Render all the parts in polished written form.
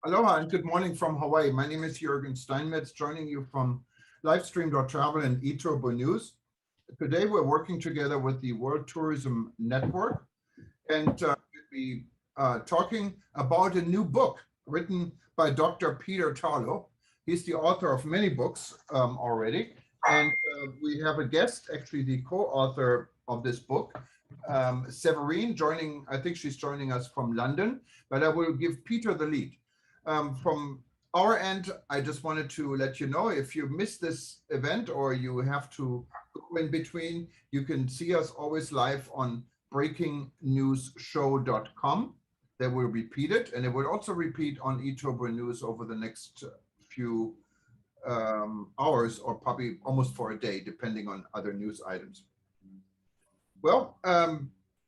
Aloha and good morning from Hawaii. My name is Jürgen Steinmetz, joining you from Livestream.travel and eTurboNews. Today we're working together with the World Tourism Network, and we'll be talking about a new book written by Dr. Peter Tarlow. He's the author of many books already, and we have a guest, actually the co-author of this book, Severine, joining. I think she's joining us from London, but I will give Peter the lead. From our end, I just wanted to let you know, if you missed this event or you have to go in between, you can see us always live on breakingnewsshow.com. They will repeat it, and it will also repeat on eTurboNews over the next few hours, or probably almost for a day, depending on other news items. Well,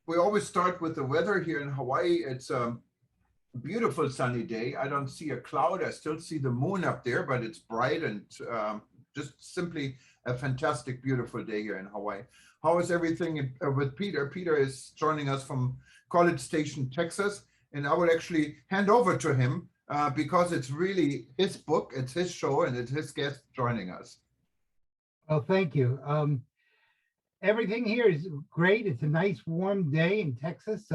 we always start with the weather here in Hawaii. It's beautiful sunny day. I don't see a cloud. I still see the moon up there, but it's bright and just simply a fantastic, beautiful day here in Hawaii. How is everything with Peter? Peter is joining us from College Station, Texas, and I will actually hand over to him because it's really his book, it's his show, and it's his guest joining us. Well, thank you. Everything here is great. It's a nice warm day in Texas.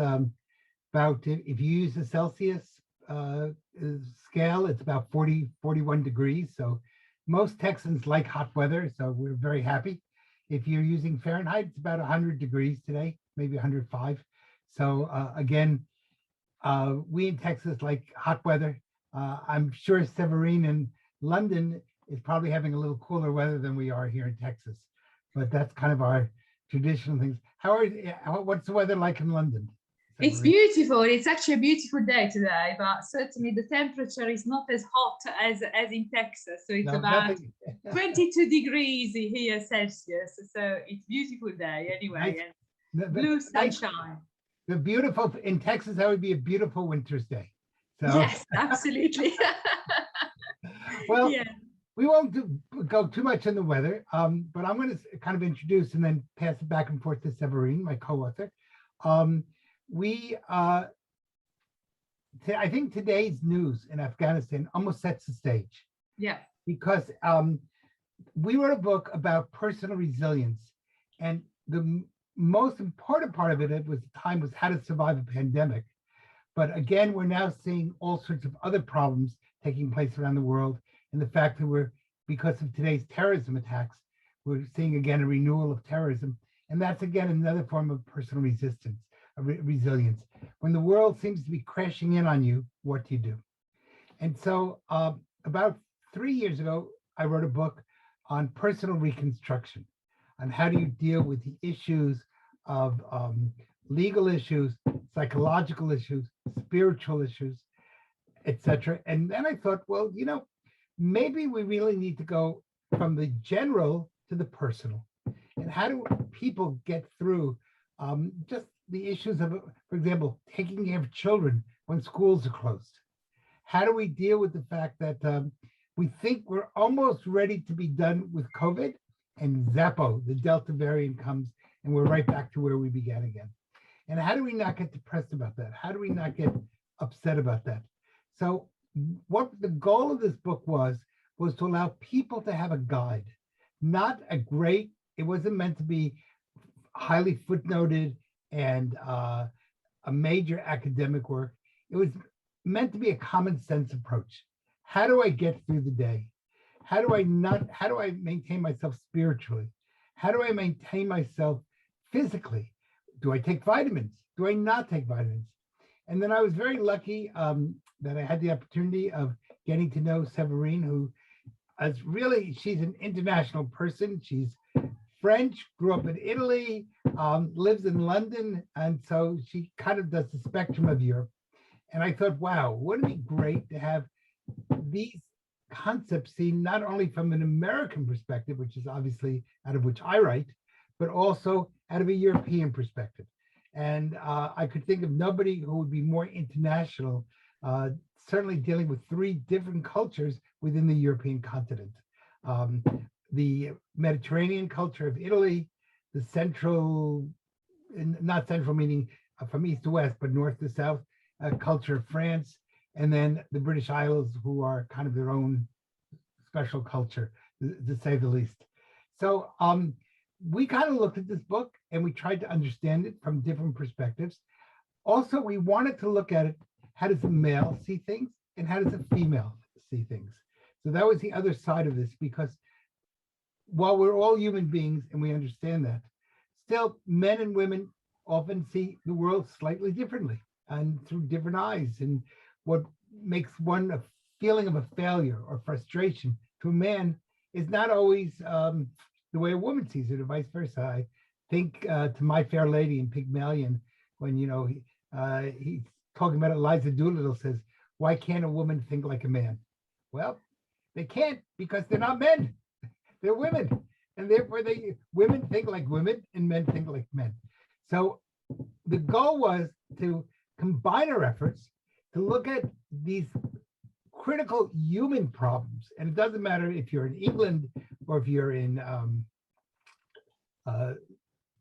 About, if you use the Celsius scale, it's about 41 degrees. So most Texans like hot weather, so we're very happy. If you're using Fahrenheit, it's about 100 degrees today, maybe 105. So again, we in Texas like hot weather. I'm sure Severine in London is probably having a little cooler weather than we are here in Texas, but that's kind of our traditional things. What's the weather like in London? It's beautiful. It's actually a beautiful day today, but certainly the temperature is not as hot as in Texas. So it's about 22 degrees here Celsius. So it's a beautiful day anyway. Nice. And blue sunshine. The beautiful in Texas, that would be a beautiful winter's day. So. Yes, absolutely. Well, yeah. We won't go too much in the weather, but I'm going to kind of introduce and then pass it back and forth to Severine, my co-author. I think today's news in Afghanistan almost sets the stage. Yeah. Because we wrote a book about personal resilience, and the most important part of it at the time was how to survive a pandemic. But again, we're now seeing all sorts of other problems taking place around the world, and the fact that because of today's terrorism attacks, we're seeing again a renewal of terrorism, and that's again another form of personal resistance. Resilience. When the world seems to be crashing in on you, what do you do? And so about 3 years ago, I wrote a book on personal reconstruction, on how do you deal with the issues of legal issues, psychological issues, spiritual issues, etc. And then I thought, well, you know, maybe we really need to go from the general to the personal. And how do people get through just the issues of, for example, taking care of children when schools are closed? How do we deal with the fact that we think we're almost ready to be done with COVID, and Zappo, the Delta variant, comes and we're right back to where we began again? And how do we not get depressed about that? How do we not get upset about that? So what the goal of this book was to allow people to have a guide, not a great, it wasn't meant to be highly footnoted and a major academic work. It was meant to be a common sense approach. How do I get through the day? How do I maintain myself spiritually? How do I maintain myself physically? Do I take vitamins? Do I not take vitamins? And then I was very lucky that I had the opportunity of getting to know Severine, who is really, she's an international person. She's French, grew up in Italy, lives in London, and so she kind of does the spectrum of Europe. And I thought, wow, wouldn't it be great to have these concepts seen not only from an American perspective, which is obviously out of which I write, but also out of a European perspective. And I could think of nobody who would be more international, certainly dealing with 3 different cultures within the European continent. The Mediterranean culture of Italy, the central, not central meaning from east to west, but north to south culture of France, and then the British Isles, who are kind of their own special culture, to say the least. So we kind of looked at this book and we tried to understand it from different perspectives. Also, we wanted to look at it, how does a male see things and how does a female see things? So that was the other side of this, because while we're all human beings and we understand that, still men and women often see the world slightly differently and through different eyes. And what makes one a feeling of a failure or frustration to a man is not always the way a woman sees it, or vice versa. I think to My Fair Lady in Pygmalion, when he's talking about it, Eliza Doolittle says, "Why can't a woman think like a man?" Well, they can't, because they're not men; they're women, and therefore women think like women and men think like men. So the goal was to combine our efforts to look at these critical human problems, and it doesn't matter if you're in England or if you're in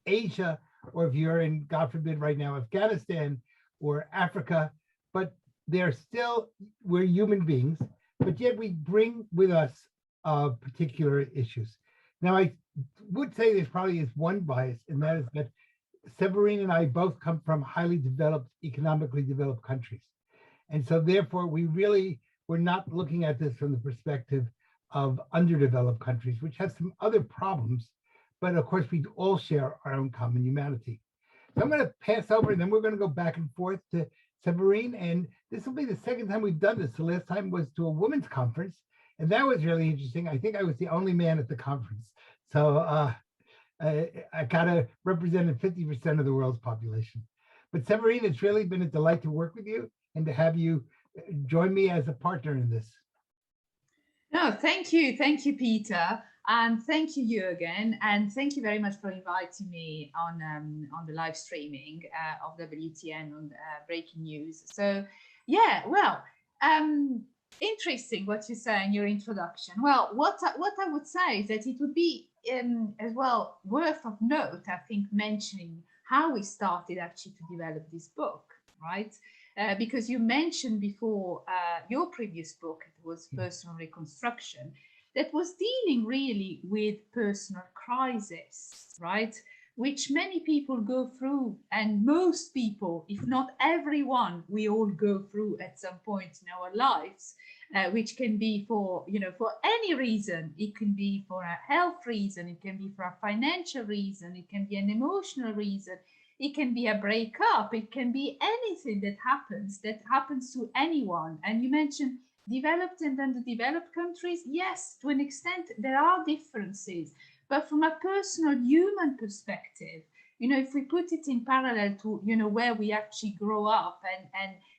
Asia, or if you're in, God forbid, right now, Afghanistan or Africa, but we're human beings, but yet we bring with us particular issues. Now, I would say there probably is one bias, and that is that Severine and I both come from highly developed, economically developed countries. And so therefore, we're not looking at this from the perspective of underdeveloped countries, which have some other problems, but of course, we all share our own common humanity. So I'm going to pass over, and then we're going to go back and forth to Severine, and this will be the second time we've done this. The last time was to a women's conference, and that was really interesting. I think I was the only man at the conference. So I kind of represented 50% of the world's population. But Severine, it's really been a delight to work with you and to have you join me as a partner in this. No, thank you, Peter, and thank you, Jürgen, and thank you very much for inviting me on the live streaming of WTN on breaking news. So, yeah, well, interesting what you say in your introduction. Well, what I would say is that it would be as well worth of note, I think, mentioning how we started actually to develop this book, right? Because you mentioned before your previous book, it was Personal Reconstruction, that was dealing really with personal crisis, right? Which many people go through, and most people, if not everyone, we all go through at some point in our lives, which can be for any reason. It can be for a health reason, it can be for a financial reason, it can be an emotional reason, it can be a breakup, it can be anything that happens to anyone. And you mentioned developed and underdeveloped countries. Yes, to an extent, there are differences. But from a personal human perspective, if we put it in parallel to, where we actually grow up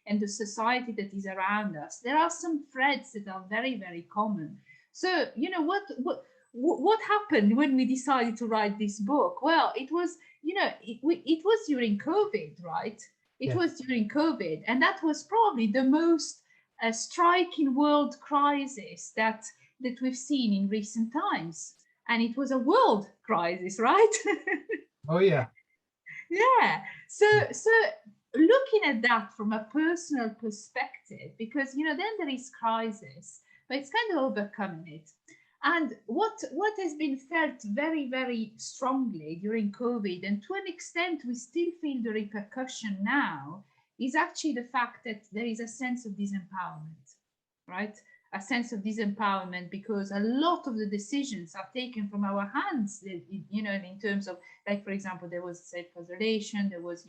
and the society that is around us, there are some threads that are very, very common. So, what happened when we decided to write this book? Well, it was, it was during COVID, right? It was during COVID. And that was probably the most striking world crisis that we've seen in recent times. And it was a world crisis, right? Oh, yeah. Yeah. So looking at that from a personal perspective, because, then there is crisis, but it's kind of overcoming it. And what has been felt very, very strongly during COVID, and to an extent we still feel the repercussion now, is actually the fact that there is a sense of disempowerment, right? A sense of disempowerment because a lot of the decisions are taken from our hands, in terms of, like, for example, there was self-isolation, there was,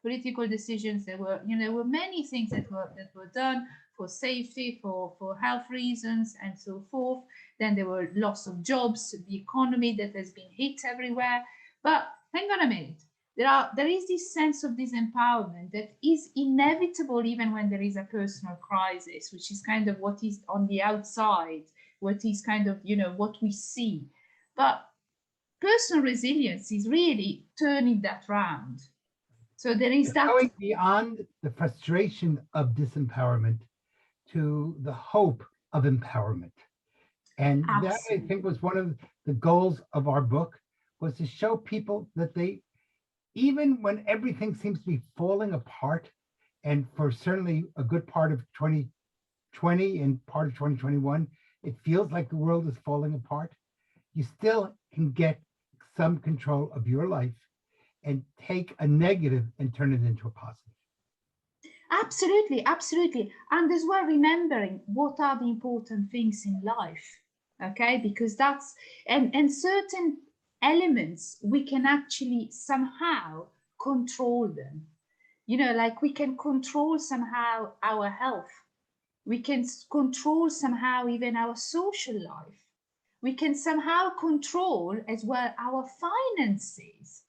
political decisions, there were many things that were done for safety, for health reasons, and so forth. Then there were loss of jobs, the economy that has been hit everywhere. But hang on a minute. There is this sense of disempowerment that is inevitable even when there is a personal crisis, which is kind of what is on the outside, what is kind of, what we see. But personal resilience is really turning that round. So there is that. Going beyond the frustration of disempowerment to the hope of empowerment. And that, I think, was one of the goals of our book, was to show people that even when everything seems to be falling apart, And for certainly a good part of 2020 and part of 2021, it feels like the world is falling apart. You still can get some control of your life and take a negative and turn it into a positive. Absolutely, absolutely. And as well, remembering what are the important things in life, okay? Because that's, and certain elements, we can actually somehow control them. You know, like we can control somehow our health. We can control somehow even our social life. We can somehow control as well our finances.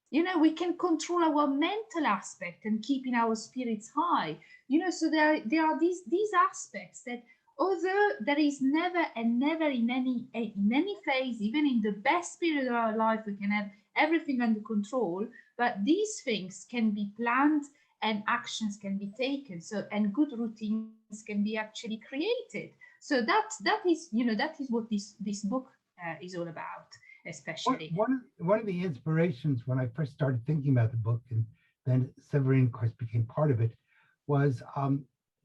You know, we can control our mental aspect and keeping our spirits high. You know, so there are these aspects that, although there is never and never in any phase, even in the best period of our life, we can have everything under control, but these things can be planned and actions can be taken. So, and good routines can be actually created. So that is, you know, that is what this book is all about, especially. One of the inspirations when I first started thinking about the book, and then Severine, of course, became part of it, was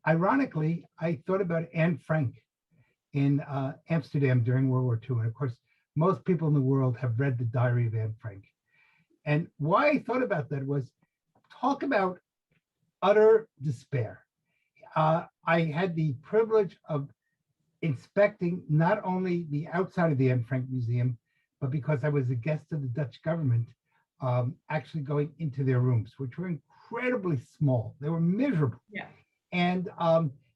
ironically, I thought about Anne Frank in Amsterdam during World War II. And of course, most people in the world have read the Diary of Anne Frank. And why I thought about that was talk about utter despair. I had the privilege of inspecting not only the outside of the Anne Frank Museum, but because I was a guest of the Dutch government, actually going into their rooms, which were incredibly small. They were miserable. Yeah. And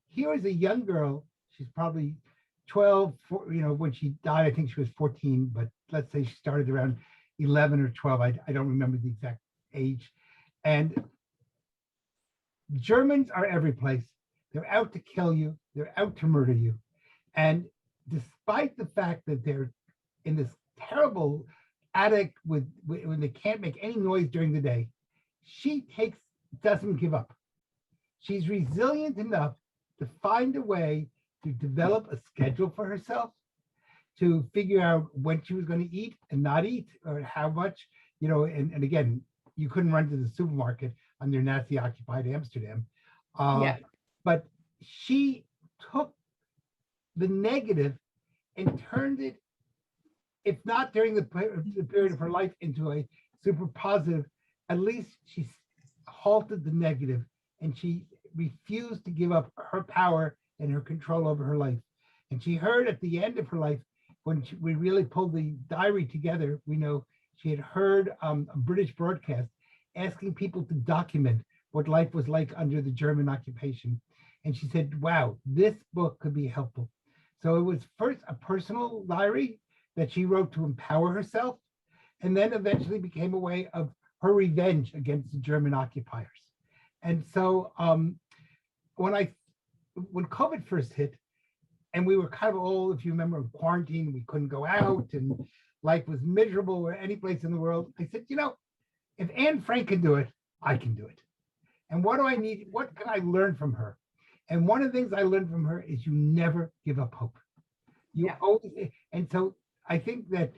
here is a young girl. She's probably 12, you know, when she died, I think she was 14, but let's say she started around 11 or 12. I don't remember the exact age. And Germans are every place. They're out to kill you. They're out to murder you. And despite the fact that they're in this terrible attic when they can't make any noise during the day, she doesn't give up. She's resilient enough to find a way to develop a schedule for herself, to figure out when she was going to eat and not eat, or how much, you know, and again, you couldn't run to the supermarket under Nazi-occupied Amsterdam. But she took the negative and turned it, if not during the period of her life, into a super positive. At least she halted the negative, and she refused to give up her power and her control over her life. And she heard at the end of her life, when we really pulled the diary together, we know she had heard a British broadcast asking people to document what life was like under the German occupation. And she said, wow, this book could be helpful. So it was first a personal diary that she wrote to empower herself, and then eventually became a way of her revenge against the German occupiers. And so when COVID first hit, and we were kind of all, if you remember, quarantined, we couldn't go out and life was miserable or any place in the world, I said, you know, if Anne Frank can do it, I can do it. And what do I need? What can I learn from her? And one of the things I learned from her is you never give up hope. You always, and so I think that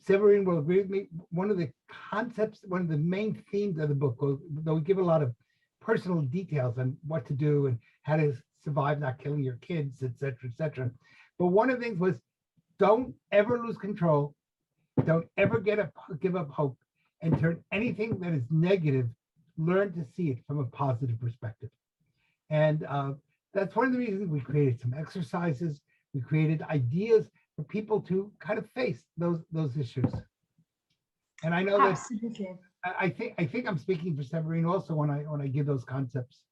Severine will agree with me. One of the concepts, one of the main themes of the book, though we give a lot of personal details on what to do and how to survive not killing your kids, et cetera, but one of the things was, don't ever lose control. Don't ever give up hope, and turn anything that is negative, learn to see it from a positive perspective. And that's one of the reasons we created some exercises. We created ideas for people to kind of face those issues. And I know Absolutely. that I think I'm speaking for Severine also when I give those concepts.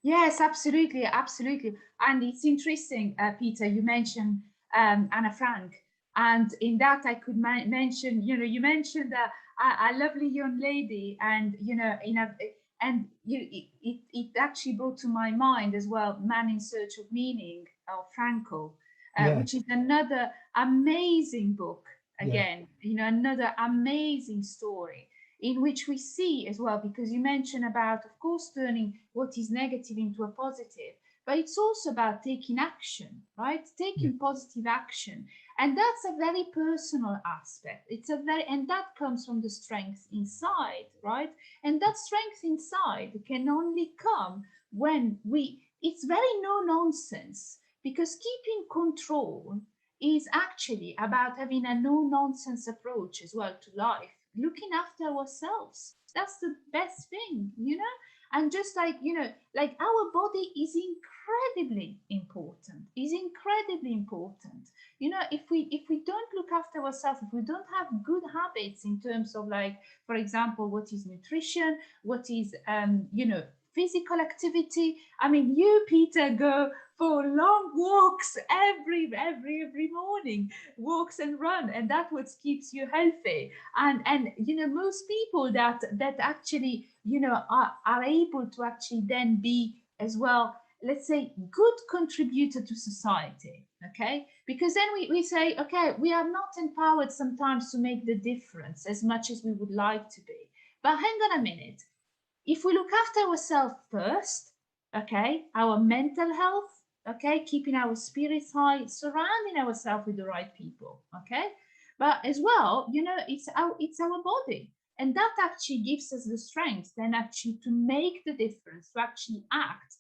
Yes, absolutely, absolutely. And it's interesting, Peter, you mentioned Anna Frank. And in that, I could mention, you know, you mentioned a lovely young lady, and, you know, it actually brought to my mind as well, Man in Search of Meaning, of Franco, which is another amazing book. Again, you know, another amazing story in which we see as well, because you mentioned about, of course, turning what is negative into a positive, but it's also about taking action, right? Taking positive action. And that's a very personal aspect. And that comes from the strength inside, right? And that strength inside can only come when it's very no nonsense, because keeping control is actually about having a no nonsense approach as well to life, looking after ourselves. That's the best thing, and just like, like our body is incredibly important, if we don't look after ourselves, if we don't have good habits in terms of, like, for example, what is nutrition, what is physical activity. I mean, you, Peter, go for long walks every morning, walks and run, and that's what keeps you healthy. And most people that actually are able to actually then be as well, let's say, good contributor to society. Okay, because then we say, okay, we are not empowered sometimes to make the difference as much as we would like to be. But hang on a minute. If we look after ourselves first, okay, our mental health, okay, keeping our spirits high, surrounding ourselves with the right people, okay, but as well, it's our body, and that actually gives us the strength then actually to make the difference, to actually act,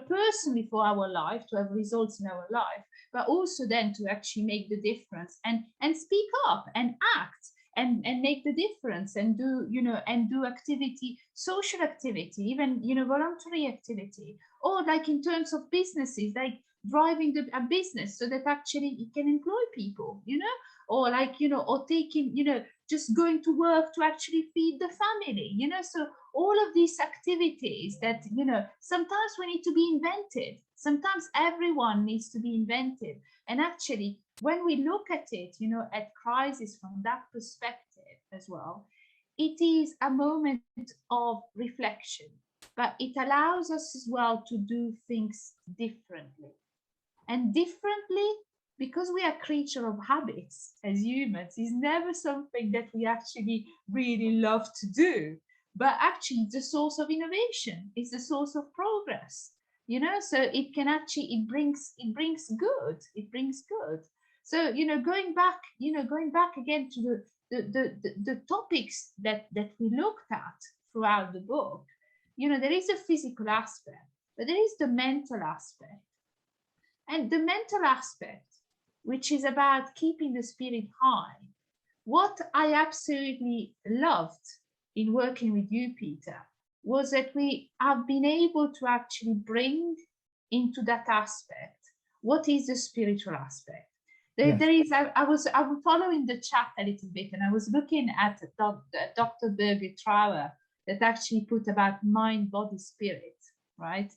personally for our life, to have results in our life, but also then to actually make the difference and speak up and act and make the difference and do activity, social activity, even voluntary activity, or like in terms of businesses, like driving a business so that actually it can employ people, or like or taking just going to work to actually feed the family, so all of these activities that sometimes we need to be invented, sometimes everyone needs to be invented. And actually, when we look at it, at crisis from that perspective as well, it is a moment of reflection, but it allows us as well to do things differently. And differently, because we are creature of habits as humans, is never something that we actually really love to do, but actually the source of innovation, is the source of progress. So it can actually, it brings good. So going back again to the topics that we looked at throughout the book, there is a physical aspect, but there is the mental aspect. And the mental aspect, which is about keeping the spirit high, what I absolutely loved in working with you, Peter, was that we have been able to actually bring into that aspect what is the spiritual aspect. There is, I'm following the chat a little bit, and I was looking at Dr. Birgit Trauer that actually put about mind, body, spirit, right?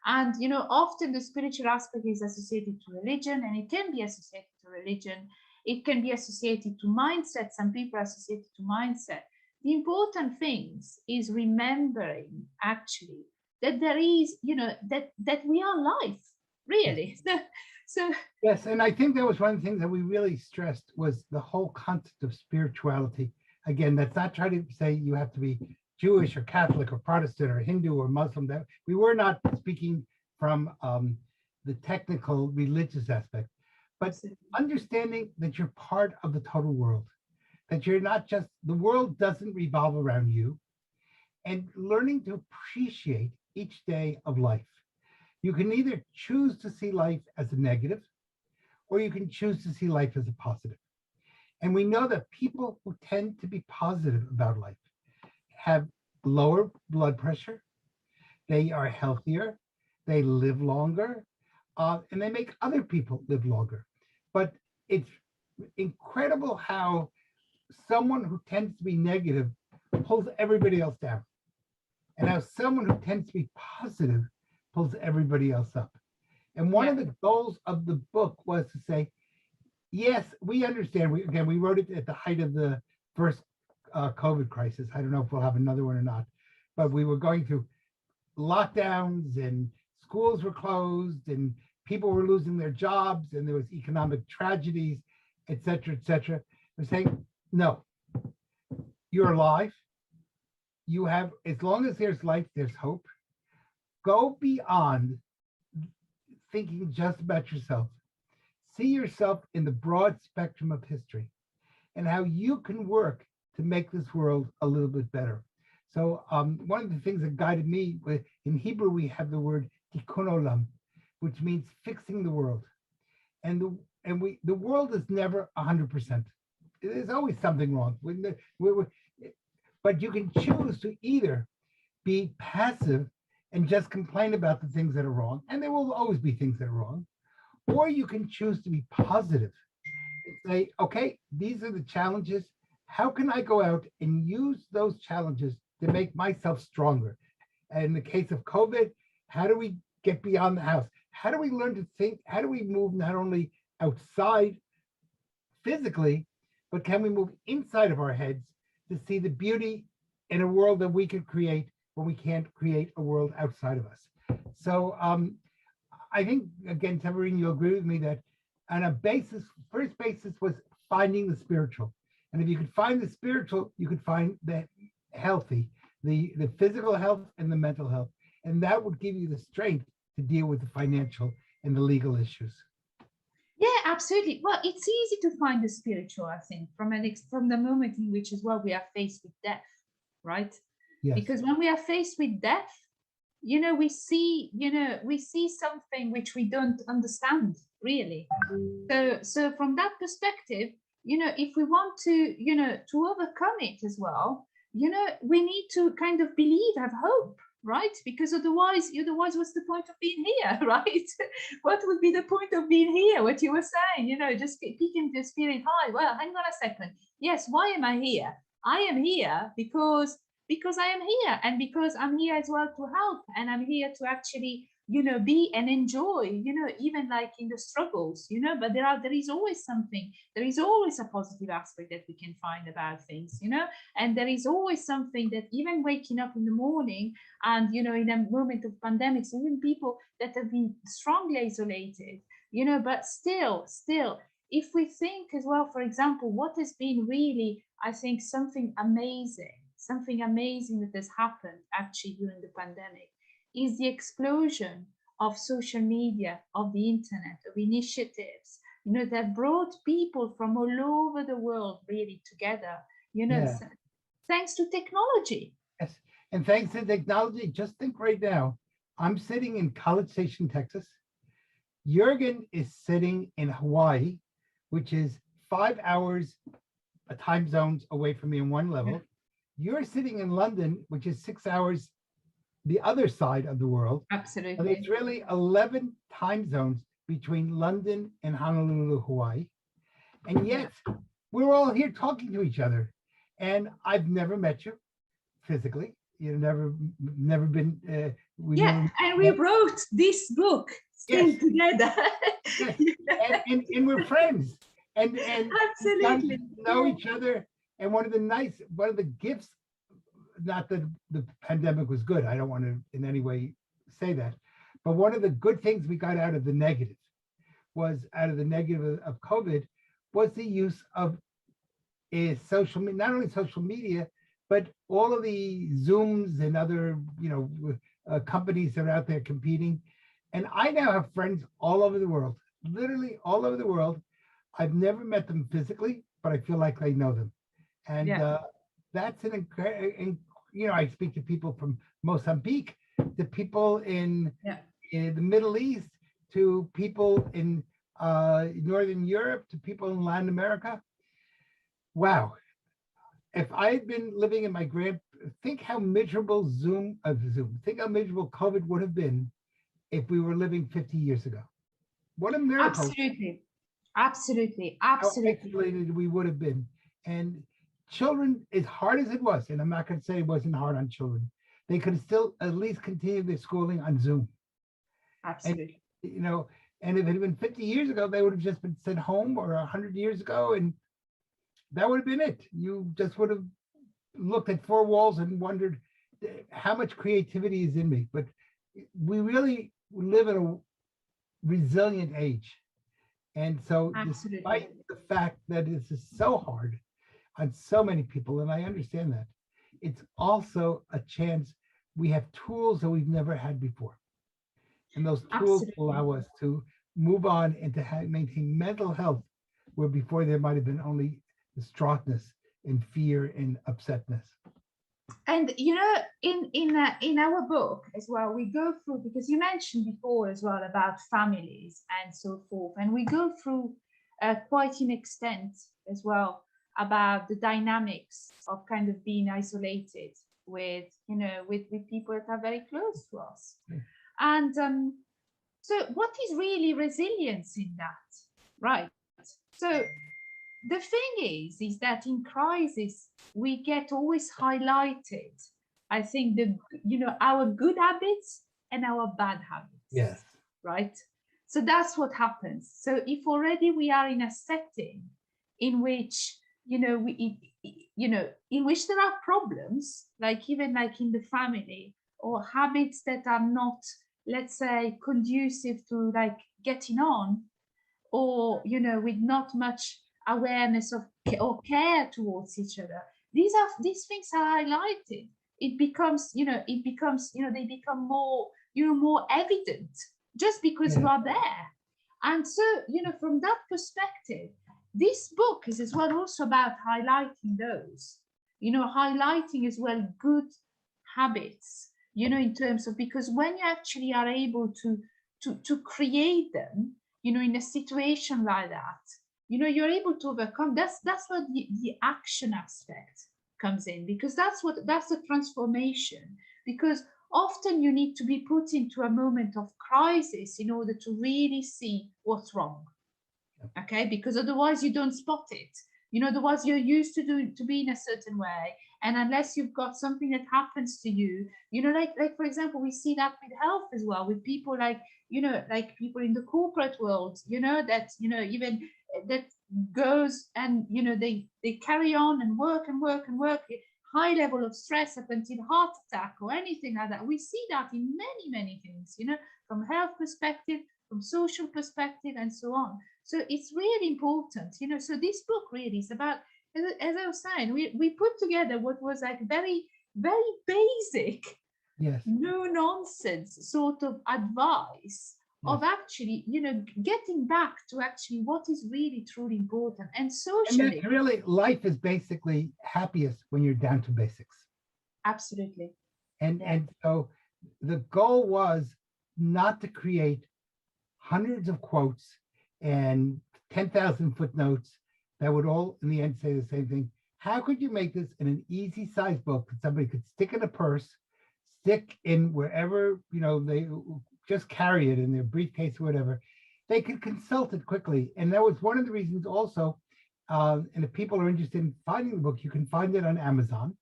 And often the spiritual aspect is associated to religion, and it can be associated to religion. It can be associated to mindset. Some people are associated to mindset. The important things is remembering actually that there is, that we are life, really. So yes, and I think that was one of the things that we really stressed, was the whole concept of spirituality. Again, that's not trying to say you have to be Jewish or Catholic or Protestant or Hindu or Muslim. That we were not speaking from the technical religious aspect, but understanding that you're part of the total world, that you're not just, the world doesn't revolve around you, and learning to appreciate each day of life. You can either choose to see life as a negative, or you can choose to see life as a positive. And we know that people who tend to be positive about life have lower blood pressure, they are healthier, they live longer, and they make other people live longer. But it's incredible how someone who tends to be negative pulls everybody else down, and how someone who tends to be positive pulls everybody else up. And one of the goals of the book was to say, yes, we understand. We wrote it at the height of the first COVID crisis. I don't know if we'll have another one or not, but we were going through lockdowns, and schools were closed, and people were losing their jobs, and there was economic tragedies, et cetera, et cetera. We're saying, no, you're alive. You have, as long as there's life, there's hope. Go beyond thinking just about yourself. see yourself in the broad spectrum of history and how you can work to make this world a little bit better. So one of the things that guided me, in Hebrew, we have the word tikkun olam, which means fixing the world. And the world is never 100%. There's always something wrong. But you can choose to either be passive and just complain about the things that are wrong, and there will always be things that are wrong, or you can choose to be positive and say, okay, these are the challenges. How can I go out and use those challenges to make myself stronger? And in the case of COVID, how do we get beyond the house? How do we learn to think? How do we move not only outside physically, but can we move inside of our heads to see the beauty in a world that we could create when we can't create a world outside of us? So I think, again, Tamarine, you'll agree with me that on a basis, first basis was finding the spiritual. And if you could find the spiritual, you could find the healthy, the physical health and the mental health. And that would give you the strength to deal with the financial and the legal issues. Yeah, absolutely. Well, it's easy to find the spiritual, I think, from the moment in which as well we are faced with death, right? Yes. Because when we are faced with death, we see something which we don't understand really. So from that perspective, if we want to overcome it as well, we need to kind of believe, have hope, right? Because otherwise what's the point of being here, right? What would be the point of being here? What you were saying, just keeping the spirit high. Well, hang on a second. Yes, why am I here? I am here because I am here, and because I'm here as well to help, and I'm here to actually be and enjoy, even like in the struggles, but there is always something, there is always a positive aspect that we can find about things, and there is always something that even waking up in the morning and, in a moment of pandemics, even people that have been strongly isolated, but still, if we think as well, for example, what has been really, I think, something amazing that has happened actually during the pandemic is the explosion of social media, of the internet, of initiatives, that brought people from all over the world really together, thanks to technology. Yes, and thanks to technology, just think right now, I'm sitting in College Station, Texas. Jürgen is sitting in Hawaii, which is 5 hours time zones away from me in one level. Yeah. You're sitting in London, which is 6 hours the other side of the world. Absolutely. And it's really 11 time zones between London and Honolulu, Hawaii. And yet we're all here talking to each other. And I've never met you physically. You've never been. And we wrote this book still together. Yes. And we're friends. And absolutely know each other. And one of the gifts, not that the pandemic was good, I don't want to in any way say that, but one of the good things we got out of the negative of COVID was the use of social media, not only social media, but all of the Zooms and other, companies that are out there competing. And I now have friends all over the world, literally all over the world. I've never met them physically, but I feel like I know them. And that's an incredible, I speak to people from Mozambique, to people in the Middle East, to people in Northern Europe, to people in Latin America. Wow. If I had been living in think how miserable think how miserable COVID would have been if we were living 50 years ago. What a miracle. Absolutely. How isolated we would have been. And children, as hard as it was, and I'm not going to say it wasn't hard on children, they could still at least continue their schooling on Zoom. Absolutely. And if it had been 50 years ago, they would have just been sent home, or 100 years ago, and that would have been it. You just would have looked at four walls and wondered how much creativity is in me. But we really live in a resilient age. And so despite the fact that this is so hard on so many people, and I understand that, it's also a chance. We have tools that we've never had before. And those tools allow us to move on and to maintain mental health, where before there might have been only distraughtness and fear and upsetness. And in our book as well, we go through, because you mentioned before as well about families and so forth, and we go through quite an extent as well about the dynamics of kind of being isolated with people that are very close to us. And so what is really resilience in that, right? So the thing is that in crisis, we get always highlighted, I think, our good habits and our bad habits. Yes. Right? So that's what happens. So if already we are in a setting in which, in which there are problems, like even like in the family, or habits that are not, let's say, conducive to like getting on, or, with not much awareness of or care towards each other, these things are highlighted. It becomes, they become more, more evident just because you are there. And so, from that perspective, this book is as well also about highlighting those, highlighting as well good habits, in terms of, because when you actually are able to create them, in a situation like that, you're able to overcome. That's what the action aspect comes in, because that's the transformation. Because often you need to be put into a moment of crisis in order to really see what's wrong. Okay, because otherwise you don't spot it. Otherwise you're used to be in a certain way, and unless you've got something that happens to you, like for example, we see that with health as well, with people like people in the corporate world, that even that goes and they carry on and work, high level of stress up until heart attack or anything like that. We see that in many things, from health perspective, from social perspective, and so on. So it's really important, so this book really is about, as I was saying, we put together what was like very, very basic, no nonsense sort of advice of actually, getting back to actually what is really truly important. And socially, and really, life is basically happiest when you're down to basics. Absolutely. And so the goal was not to create hundreds of quotes and 10,000 footnotes that would all in the end say the same thing. How could you make this in an easy size book that somebody could stick in a purse, stick in wherever, they just carry it in their briefcase or whatever. They could consult it quickly. And that was one of the reasons also, and if people are interested in finding the book, you can find it on Amazon,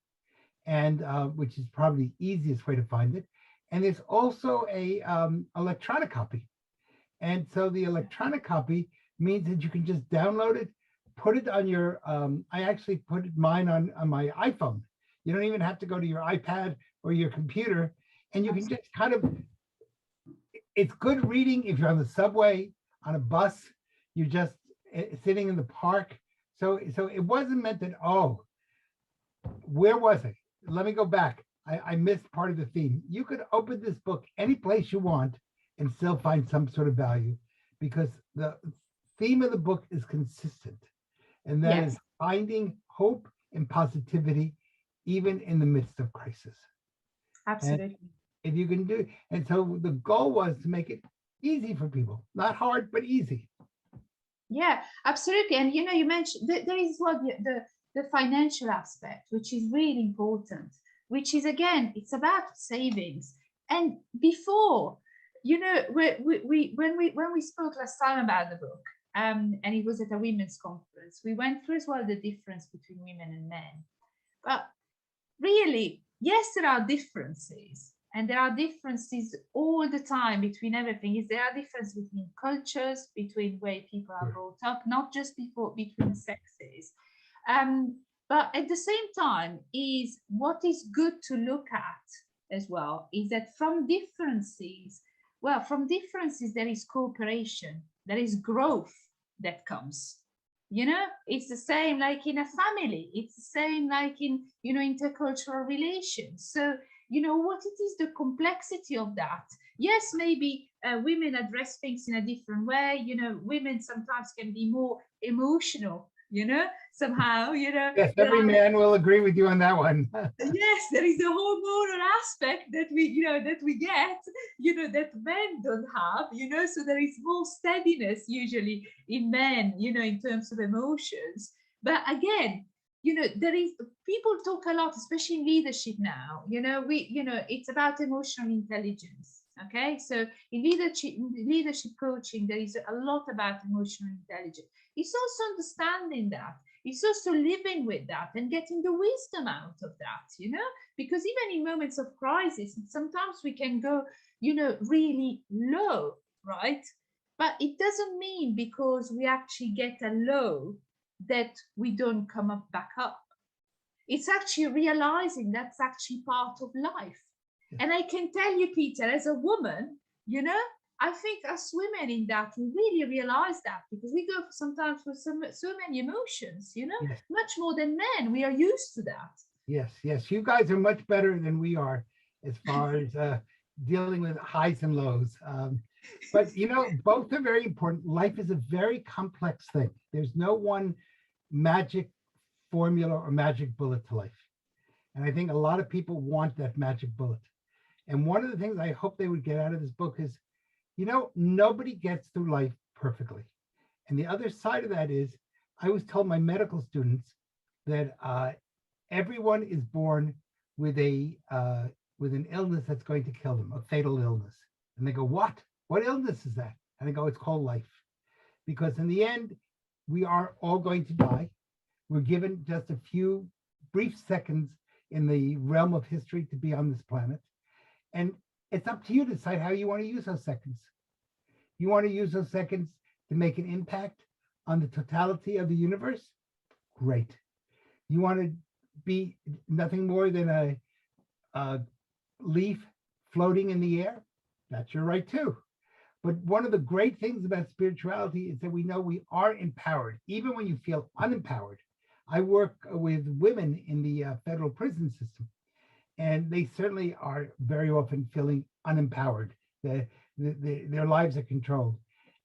and which is probably the easiest way to find it. And there's also a electronic copy. And so the electronic copy means that you can just download it, put it on your, I actually put mine on my iPhone. You don't even have to go to your iPad or your computer, and you can just kind of, it's good reading if you're on the subway, on a bus, you're just sitting in the park. So it wasn't meant that, where was it? Let me go back. I missed part of the theme. You could open this book any place you want and still find some sort of value, because the theme of the book is consistent. And that is finding hope and positivity, even in the midst of crisis. Absolutely. And if you can do, and so the goal was to make it easy for people, not hard, but easy. Yeah, absolutely. And you mentioned there is the financial aspect, which is really important, which is, again, it's about savings. And before, when we spoke last time about the book, and it was at a women's conference, we went through as well the difference between women and men. But really, yes, there are differences, and there are differences all the time between everything. There are differences between cultures, between where people are brought up, not just between sexes. But at the same time, is what is good to look at as well is that from differences there is cooperation, there is growth that comes. It's the same like in a family, it's the same like in intercultural relations. So you know, what it is, the complexity of that. Yes, maybe women address things in a different way. You know, women sometimes can be more emotional, you know, somehow, you know. Yes, every man will agree with you on that one. Yes, there is a hormonal aspect that we, you know, that we get, you know, that men don't have, you know, so there is more steadiness usually in men, you know, in terms of emotions. But again, you know, there is, people talk a lot, especially in leadership now, you know, it's about emotional intelligence. Okay, so in leadership coaching, there is a lot about emotional intelligence. It's also understanding that. It's also living with that and getting the wisdom out of that, you know, because even in moments of crisis, sometimes we can go, you know, really low, right? But it doesn't mean because we actually get a low that we don't come up back up. It's actually realizing that's actually part of life. And I can tell you, Peter, as a woman, you know, I think us women in that, we really realize that because we go sometimes with so many emotions, you know, Yes. much more than men. We are used to that. Yes, yes. You guys are much better than we are as far as dealing with highs and lows. But, you know, both are very important. Life is a very complex thing. There's no one magic formula or magic bullet to life. And I think a lot of people want that magic bullet. And one of the things I hope they would get out of this book is, you know, nobody gets through life perfectly. And the other side of that is, I always tell my medical students that everyone is born with an illness that's going to kill them, a fatal illness. And they go, what? What illness is that? And I go, it's called life. Because in the end, we are all going to die. We're given just a few brief seconds in the realm of history to be on this planet. And it's up to you to decide how you want to use those seconds. You want to use those seconds to make an impact on the totality of the universe? Great. You want to be nothing more than a leaf floating in the air? That's your right too. But one of the great things about spirituality is that we know we are empowered, even when you feel unempowered. I work with women in the federal prison system, and they certainly are very often feeling unempowered. Their lives are controlled.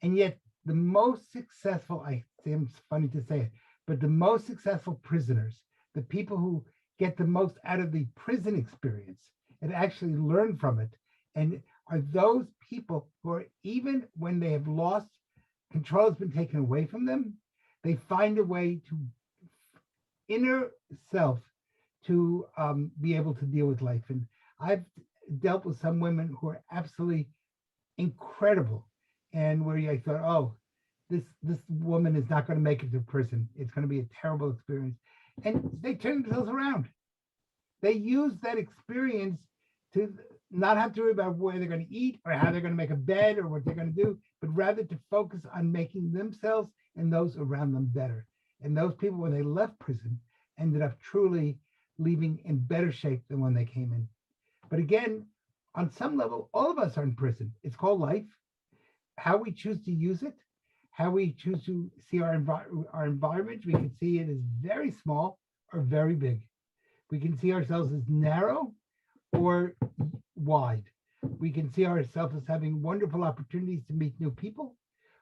And yet the most successful, I seems funny to say it, but the most successful prisoners, the people who get the most out of the prison experience and actually learn from it, and are those people who are, even when they have lost, control has been taken away from them, they find a way to inner self to be able to deal with life. And I've dealt with some women who are absolutely incredible, and where I thought, oh, this woman is not going to make it to prison. It's going to be a terrible experience. And they turn themselves around. They use that experience to not have to worry about where they're going to eat or how they're going to make a bed or what they're going to do, but rather to focus on making themselves and those around them better. And those people, when they left prison, ended up truly leaving in better shape than when they came in. But again, on some level, all of us are in prison. It's called life. How we choose to use it, how we choose to see our environment, we can see it as very small or very big. We can see ourselves as narrow or wide. We can see ourselves as having wonderful opportunities to meet new people,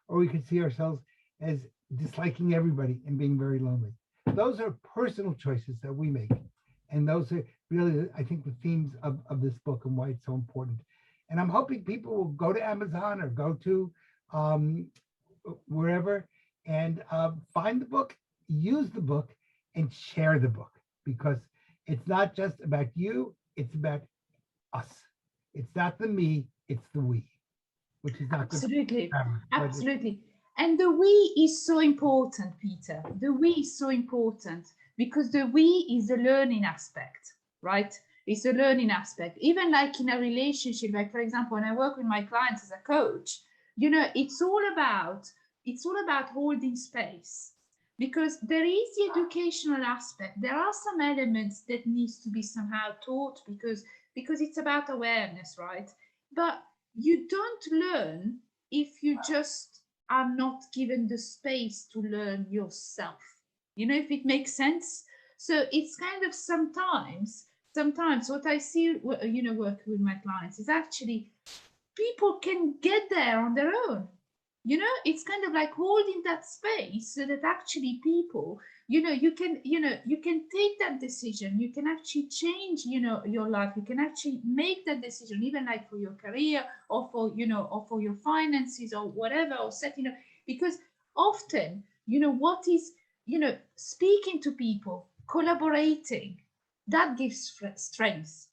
or we can see ourselves as disliking everybody and being very lonely. Those are personal choices that we make. And those are really, I think, the themes of this book and why it's so important. And I'm hoping people will go to Amazon or go to wherever and find the book, use the book, and share the book, because it's not just about you, it's about us. It's not the me, it's the we, which is not absolutely, good. Absolutely. And the we is so important, Peter. The we is so important because the we is the learning aspect, right? It's a learning aspect. Even like in a relationship, like for example, when I work with my clients as a coach, you know, it's all about holding space, because there is the educational aspect. There are some elements that needs to be somehow taught because it's about awareness, right? But you don't learn if you just are not given the space to learn yourself. You know, if it makes sense. So it's kind of sometimes sometimes what I see, working with my clients is actually people can get there on their own. It's kind of like holding that space so that actually people, you can take that decision. You can actually change, your life. You can actually make that decision, even like for your career or for your finances or whatever, or setting up, because often, what is, speaking to people, collaborating, that gives strength.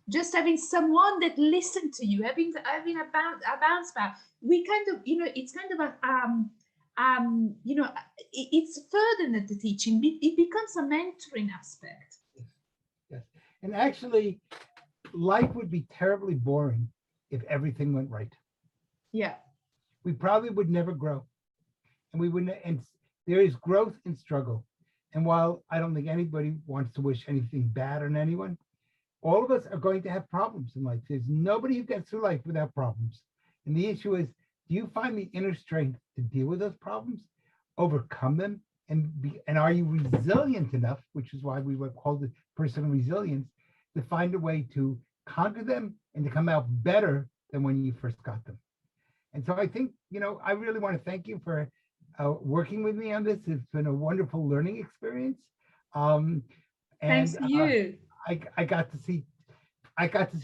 Just having someone that listened to you, having a bounce back. We kind of, it's kind of it's further than the teaching. It becomes a mentoring aspect. Yes. And actually, life would be terribly boring if everything went right. Yeah. We probably would never grow, and we wouldn't. And there is growth in struggle. And while I don't think anybody wants to wish anything bad on anyone, all of us are going to have problems in life. There's nobody who gets through life without problems. And the issue is, do you find the inner strength to deal with those problems, overcome them, and are you resilient enough, which is why we were called it personal resilience, to find a way to conquer them and to come out better than when you first got them. And so I think, I really want to thank you for working with me on this. It's been a wonderful learning experience. Thanks to you. I got to see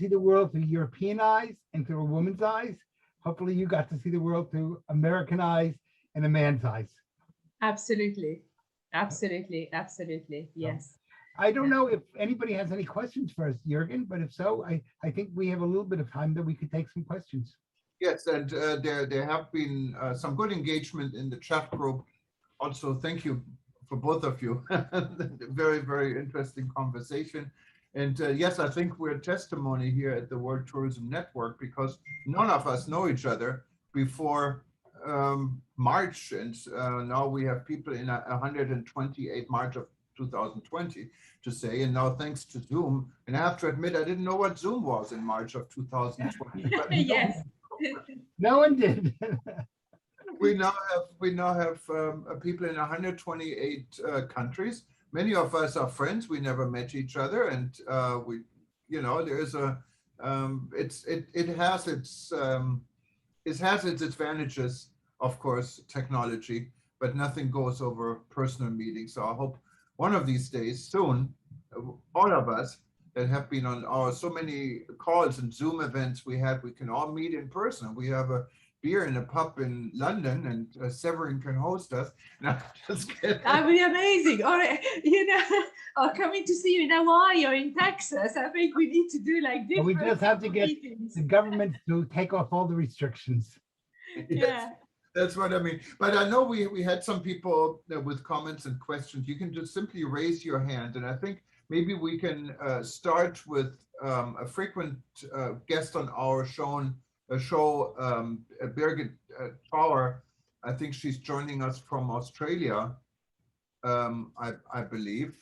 the world through European eyes and through a woman's eyes. Hopefully you got to see the world through American eyes and a man's eyes. Absolutely. Yes. I don't know if anybody has any questions for us, Jürgen, but if so, I think we have a little bit of time that we could take some questions. Yes, and there have been some good engagement in the chat group. Also, thank you for both of you. Very, very interesting conversation. And yes, I think we're testimony here at the World Tourism Network, because none of us know each other before March. And now we have people in 128 March of 2020 to say, and now thanks to Zoom. And I have to admit, I didn't know what Zoom was in March of 2020. But yes. No one did. We now have people in 128 countries. Many of us are friends. We never met each other, and there is a it has its advantages, of course, technology, but nothing goes over personal meetings. So I hope one of these days, soon, all of us that have been on so many calls and Zoom events we can all meet in person. We have a beer in a pub in London, and Severin can host us. No, just kidding. That would be amazing. Or or coming to see you in Hawaii or in Texas. I think we need to do like different. We just have to get meetings. the government to take off all the restrictions. Yes, Yeah. that's what I mean. But I know we had some people with comments and questions. You can just simply raise your hand, and I think maybe we can start with a frequent guest on our show, Birgit Tower. I think she's joining us from Australia, I believe.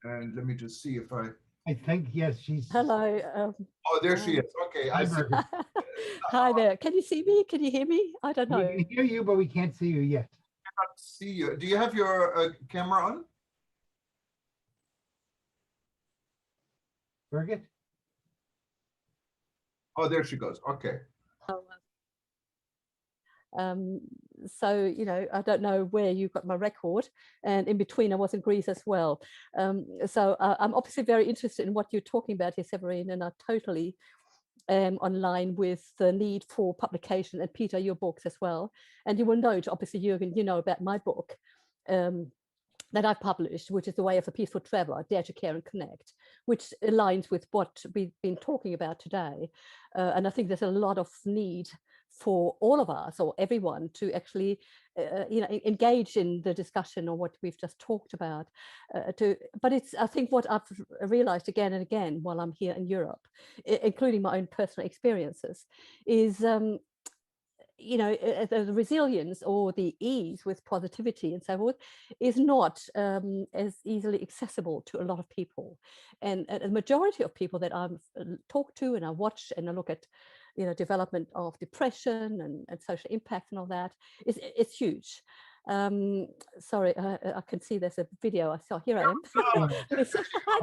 And let me just see if I think, yes, she's... Hello. Oh, there she is. Okay. I see. Hi there. Can you see me? Can you hear me? I don't know. We can hear you, but we can't see you yet. I cannot see you. Do you have your camera on? Birgit? Oh, there she goes. Okay. So, I don't know where you got my record, and in between I was in Greece as well. So I'm obviously very interested in what you're talking about here, Severin, and I totally am online with the need for publication, and Peter, your books as well. And you will note, obviously, Jürgen, about my book that I've published, which is The Way of the Peaceful Traveler, Dare to Care and Connect, which aligns with what we've been talking about today. And I think there's a lot of need for all of us or everyone to actually, engage in the discussion on what we've just talked about. But it's, I think, what I've realized again and again while I'm here in Europe, including my own personal experiences, is the resilience or the ease with positivity and so forth is not as easily accessible to a lot of people. And a majority of people that I've talked to and I watch and I look at, development of depression and social impact and all that, it's huge. Sorry, I can see there's a video. I saw. Here I am. Oh, Hi all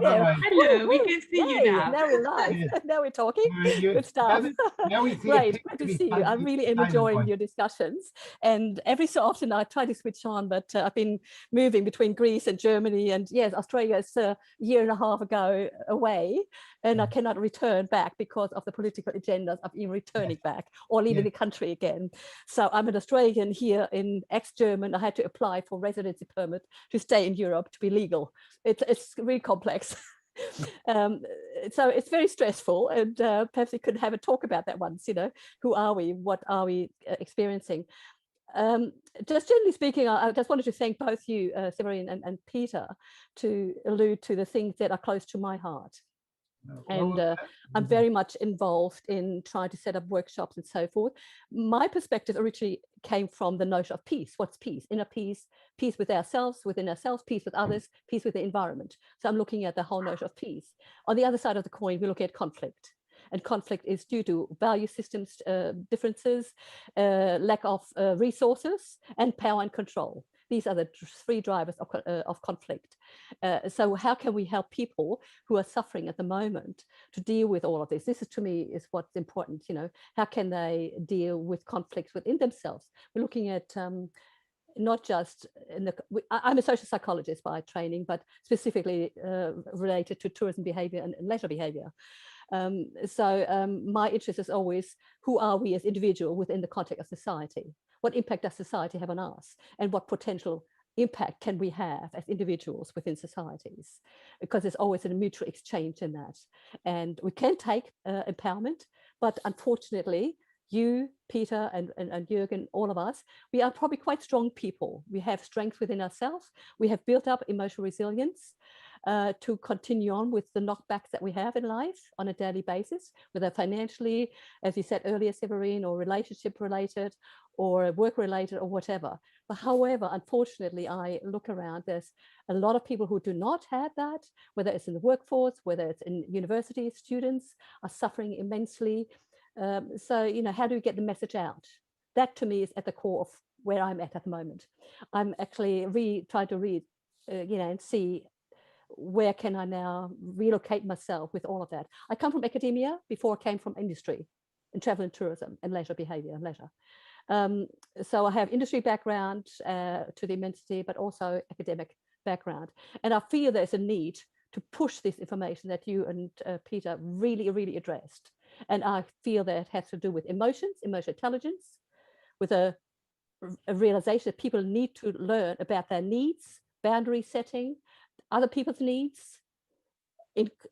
there. right. Hello, we Woo, can see you hey, now. now we're live. Yes. Now we're talking. You- Good stuff. now we see a Great, picture great to of see you. I really am Simon enjoying Point. your discussions. And every so often I try to switch on, but I've been moving between Greece and Germany. And yes, Australia is a year and a half ago away, and I cannot return back because of the political agendas of even returning back or leaving the country again. So I'm an Australian here in ex-German. I had to apply for residency permit to stay in Europe to be legal. It's really complex. So it's very stressful, and perhaps we could have a talk about that once. Who are we? What are we experiencing? Just generally speaking, I just wanted to thank both you, Severin and Peter, to allude to the things that are close to my heart. And I'm very much involved in trying to set up workshops and so forth. My perspective originally came from the notion of peace. What's peace? Inner peace, peace with ourselves, within ourselves, peace with others, peace with the environment. So I'm looking at the whole notion of peace. On the other side of the coin, we look at conflict. And conflict is due to value systems differences, lack of resources, and power and control. These are the three drivers of conflict. So how can we help people who are suffering at the moment to deal with all of this? This is, to me, is what's important. How can they deal with conflicts within themselves? We're looking at not just I'm a social psychologist by training, but specifically related to tourism behavior and leisure behavior. My interest is always, who are we as individuals within the context of society? What impact does society have on us? And what potential impact can we have as individuals within societies? Because there's always a mutual exchange in that. And we can take empowerment, but unfortunately, you, Peter, and Jürgen, all of us, we are probably quite strong people. We have strength within ourselves. We have built up emotional resilience to continue on with the knockbacks that we have in life on a daily basis, whether financially, as you said earlier, Severin, or relationship related, or work related, or whatever. But however, unfortunately, I look around, there's a lot of people who do not have that, whether it's in the workforce, whether it's in university, students are suffering immensely. So, how do we get the message out? That to me is at the core of where I'm at the moment. I'm actually trying to read, and see where can I now relocate myself with all of that. I come from academia before I came from industry and travel and tourism and leisure behavior and leisure. So I have industry background to the immensity, but also academic background. And I feel there's a need to push this information that you and Peter really, really addressed. And I feel that it has to do with emotions, emotional intelligence, with a realization that people need to learn about their needs, boundary setting, other people's needs,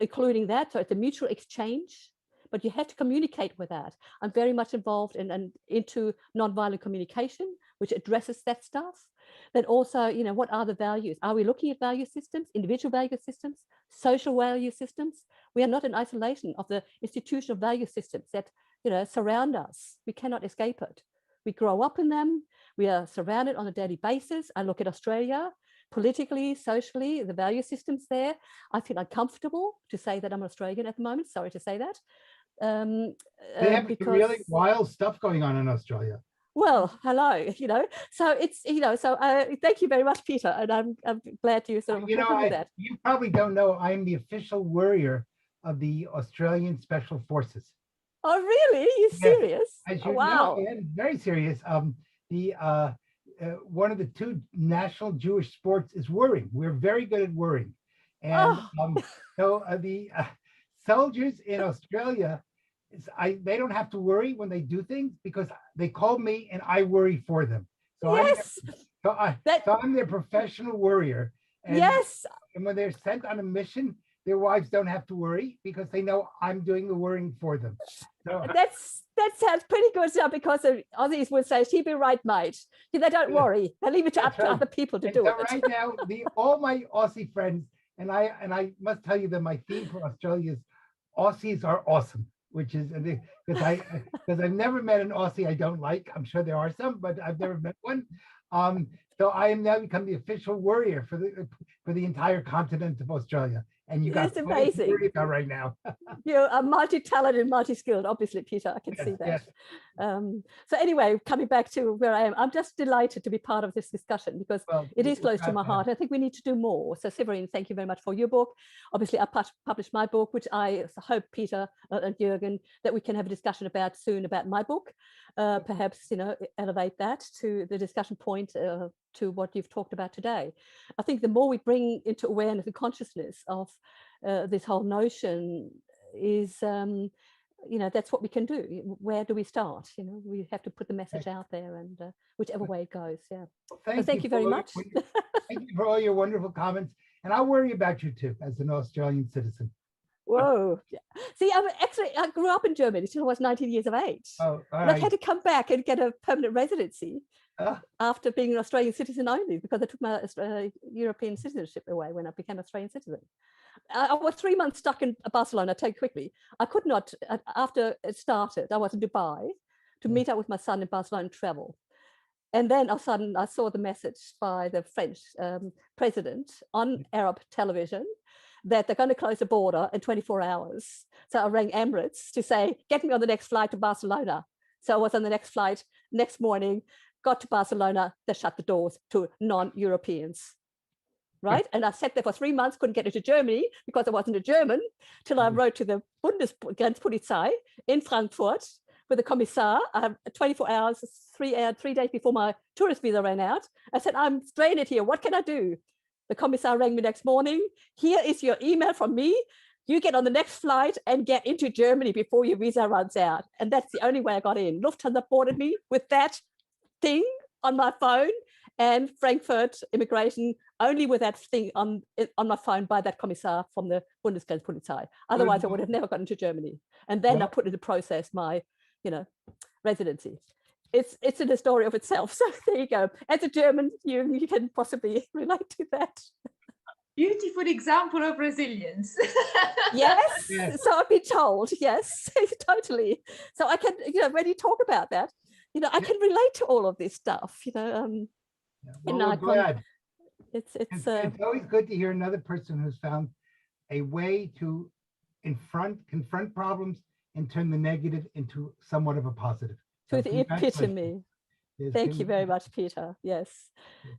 including that. So it's a mutual exchange, but you have to communicate with that. I'm very much involved into nonviolent communication, which addresses that stuff. Then also, what are the values? Are we looking at value systems, individual value systems, social value systems? We are not in isolation of the institutional value systems that, surround us. We cannot escape it. We grow up in them. We are surrounded on a daily basis. I look at Australia, politically, socially, the value systems there. I feel uncomfortable to say that I'm Australian at the moment. Sorry to say that. They have really wild stuff going on in Australia. Well, hello, so it's, so thank you very much, Peter. And I'm glad you sort of that. You probably don't know, I'm the official worrier of the Australian Special Forces. Oh, really? Are you serious? As you know, I am very serious. One of the two national Jewish sports is worrying. We're very good at worrying. And so the soldiers in Australia, they don't have to worry when they do things because they call me and I worry for them. So yes. I'm their professional worrier. And, yes. And when they're sent on a mission, their wives don't have to worry because they know I'm doing the worrying for them. So, that sounds pretty good stuff, because Aussies would say, she'd be right, mate. They don't worry. They leave it to other people to do it. Right now, all my Aussie friends, and I must tell you that my theme for Australia is Aussies are awesome, which is because I've never met an Aussie I don't like. I'm sure there are some, but I've never met one. So I am now become the official worrier for the entire continent of Australia. and you got It's plenty to amazing. worry about right now. You're a multi-talented, multi-skilled, obviously, Peter. I can see that. Yes. So anyway, coming back to where I am, I'm just delighted to be part of this discussion because it is close to my heart. I think we need to do more. So Severine, thank you very much for your book. Obviously, I published my book, which I hope, Peter and Jürgen, that we can have a discussion about soon about my book. Perhaps, elevate that to the discussion point to what you've talked about today. I think the more we bring into awareness and consciousness of this whole notion is, that's what we can do. Where do we start? We have to put the message out there, and whichever way it goes. Yeah. Thank you very much. Thank you for all your wonderful comments. And I'll worry about you too, as an Australian citizen. Whoa. See, I grew up in Germany till I was 19 years of age. Oh, and I had to come back and get a permanent residency after being an Australian citizen only, because I took my European citizenship away when I became Australian citizen. I was 3 months stuck in Barcelona. I'll tell you quickly. I could not, after it started, I was in Dubai to meet up with my son in Barcelona and travel. And then all of a sudden I saw the message by the French president on Arab television that they're going to close the border in 24 hours. So I rang Emirates to say, get me on the next flight to Barcelona. So I was on the next flight next morning, got to Barcelona, they shut the doors to non-Europeans. Right? And I sat there for 3 months, couldn't get into Germany because I wasn't a German, till I wrote to the Bundesgrenzpolizei in Frankfurt with the Kommissar. I have 24 hours, 3 days before my tourist visa ran out. I said, I'm stranded here. What can I do? The Kommissar rang me next morning. Here is your email from me. You get on the next flight and get into Germany before your visa runs out. And that's the only way I got in. Lufthansa boarded me with that thing on my phone, and Frankfurt immigration only with that thing on my phone by that Kommissar from the Bundesgrenzpolizei. Otherwise, I would have never gotten to Germany. And then I put into process my, residency. It's in a story of itself. So there you go. As a German, you can possibly relate to that. Beautiful example of resilience. Yes. So I've been told. Yes, totally. So I can, when you talk about that, I can relate to all of this stuff. Well, we're glad. It's always good to hear another person who's found a way to confront problems and turn the negative into somewhat of a positive. To the epitome. Thank you very much, Peter. Yes.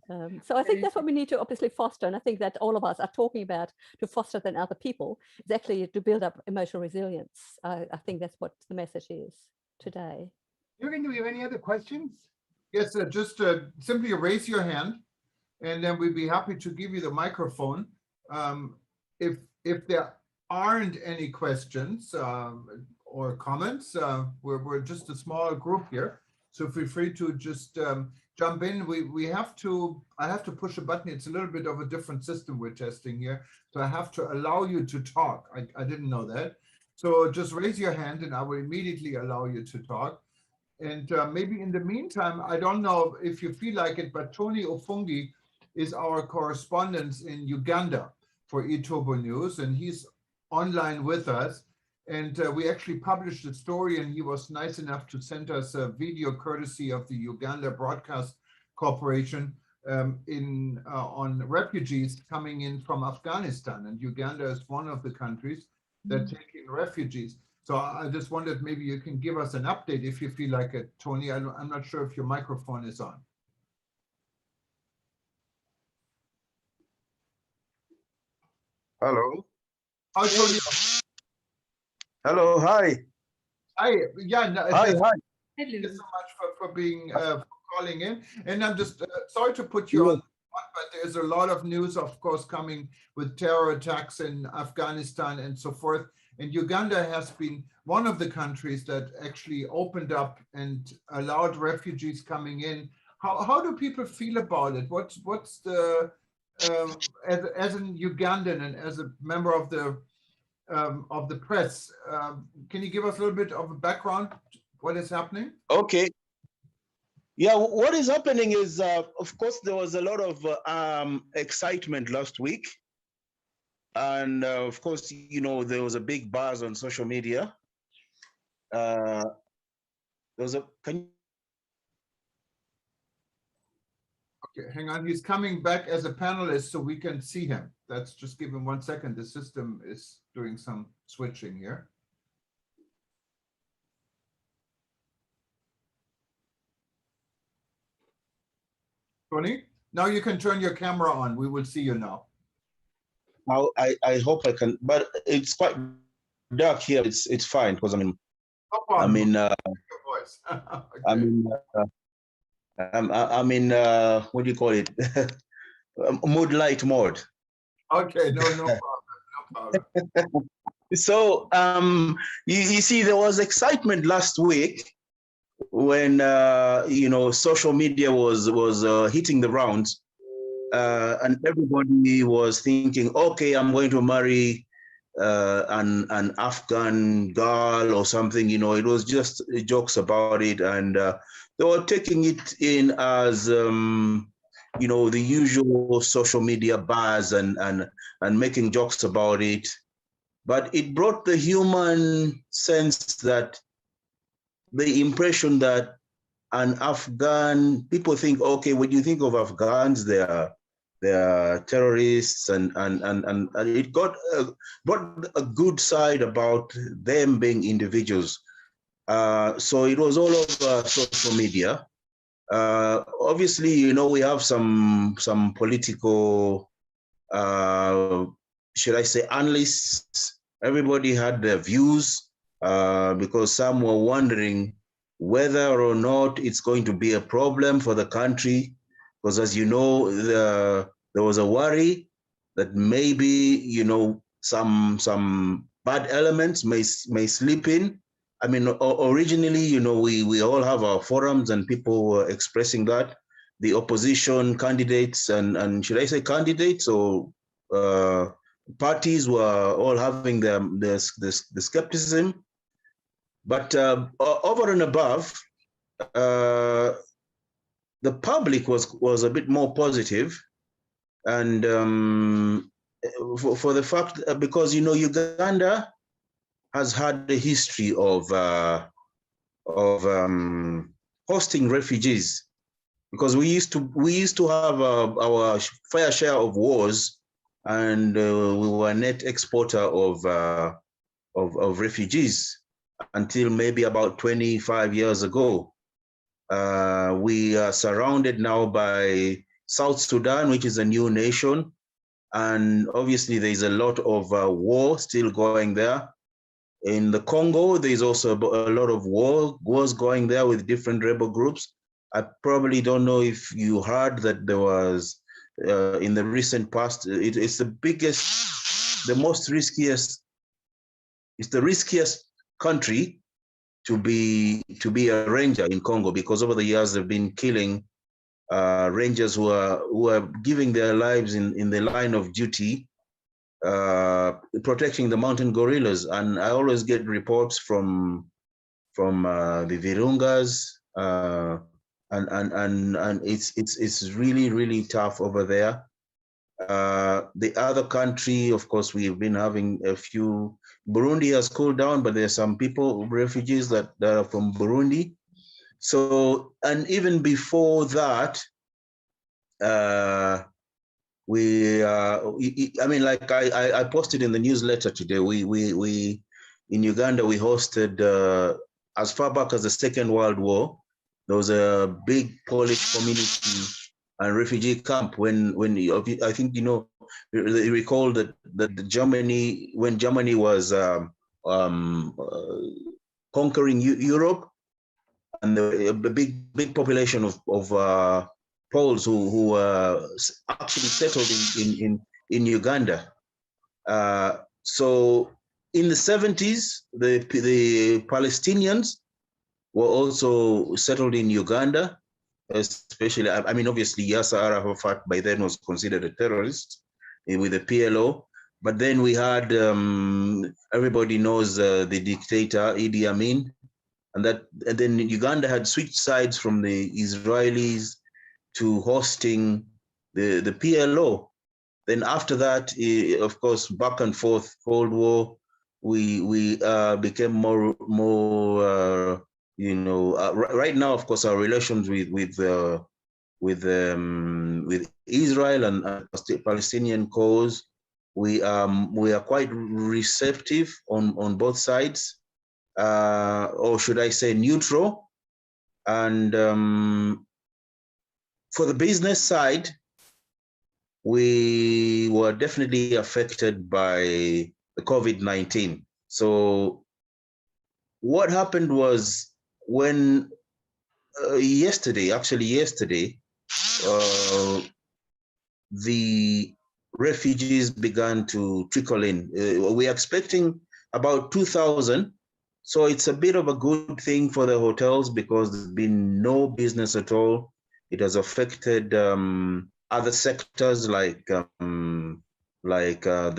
So I think that's what we need to obviously foster. And I think that all of us are talking about to foster than other people is actually to build up emotional resilience. I think that's what the message is today. Jürgen, do we have any other questions? Yes, just simply raise your hand, and then we'd be happy to give you the microphone. If there aren't any questions or comments, we're just a small group here, so feel free to just jump in. I have to push a button. It's a little bit of a different system we're testing here, so I have to allow you to talk. I didn't know that. So just raise your hand and I will immediately allow you to talk. And maybe in the meantime, I don't know if you feel like it, but Tony Ofungi is our correspondent in Uganda for eTurboNews, and he's online with us. And we actually published a story, and he was nice enough to send us a video courtesy of the Uganda Broadcast Corporation on refugees coming in from Afghanistan. And Uganda is one of the countries that take in refugees. So I just wondered, maybe you can give us an update if you feel like it, Tony. I'm not sure if your microphone is on. Hello. Hi, Tony. Hello. Hi. Hi. Yeah. No, Hi. Thank you so much for being for calling in. And I'm just sorry to put you on, but there's a lot of news, of course, coming with terror attacks in Afghanistan and so forth. And Uganda has been one of the countries that actually opened up and allowed refugees coming in. How do people feel about it? What's the as an Ugandan and as a member of the press, can you give us a little bit of a background? What is happening? Okay. Yeah, what is happening is, of course, there was a lot of excitement last week. And of course, there was a big buzz on social media. Can you... Okay, hang on. He's coming back as a panelist so we can see him. That's just give him 1 second. The system is doing some switching here. Tony, now you can turn your camera on. We will see you now. I hope I can, but it's quite dark here. It's fine because No problem. Your voice. Okay. I'm in what do you call it? Mood light mode. Okay, no problem. No problem. So you see, there was excitement last week when social media was hitting the rounds, and everybody was thinking, okay, I'm going to marry an Afghan girl or something. It was just jokes about it, and they were taking it in as the usual social media buzz and making jokes about it. But it brought the human sense, that the impression that an Afghan, people think, okay, when you think of Afghans, they are terrorists, and it brought a good side about them being individuals. So it was all over social media. Obviously, we have some political, should I say, analysts. Everybody had their views, because some were wondering whether or not it's going to be a problem for the country, because as you know, there was a worry that maybe some bad elements may slip in. I mean, originally, we all have our forums and people were expressing that the opposition candidates and should I say candidates or parties were all having the skepticism. But over and above, the public was a bit more positive, and for the fact, because Uganda has had a history of hosting refugees, because we used to have our fair share of wars, and we were a net exporter of refugees until maybe about 25 years ago. We are surrounded now by South Sudan, which is a new nation. And obviously there's a lot of war still going there. In the Congo, there's also a lot of wars going there with different rebel groups. I probably don't know if you heard that there was, in the recent past, it's the biggest, the most riskiest, it's the riskiest country to be a ranger in Congo, because over the years they've been killing rangers who are giving their lives in the line of duty, protecting the mountain gorillas. And I always get reports from the Virungas, and it's really tough over there. The other country, of course, we've been having a few. Burundi has cooled down, but there's some people, refugees that are from Burundi. So, and even before that, I mean, like I posted in the newsletter today, we in Uganda, we hosted, as far back as the Second World War, there was a big Polish community and refugee camp when I think, you recall that Germany, when Germany was conquering Europe, and a big population of Poles who actually settled in Uganda. So in the 70s, the Palestinians were also settled in Uganda, especially, I mean, obviously Yasser Arafat by then was considered a terrorist with the PLO. But then we had, everybody knows the dictator Idi Amin, and then Uganda had switched sides from the Israelis to hosting the PLO. Then after that, of course, back and forth, Cold War, we became more right now, of course, our relations with Israel and Palestinian cause we are quite receptive on both sides, or should I say neutral. And for the business side, we were definitely affected by the COVID-19. So what happened was when yesterday, the refugees began to trickle in. We're expecting about 2,000. So it's a bit of a good thing for the hotels because there's been no business at all. It has affected other sectors like the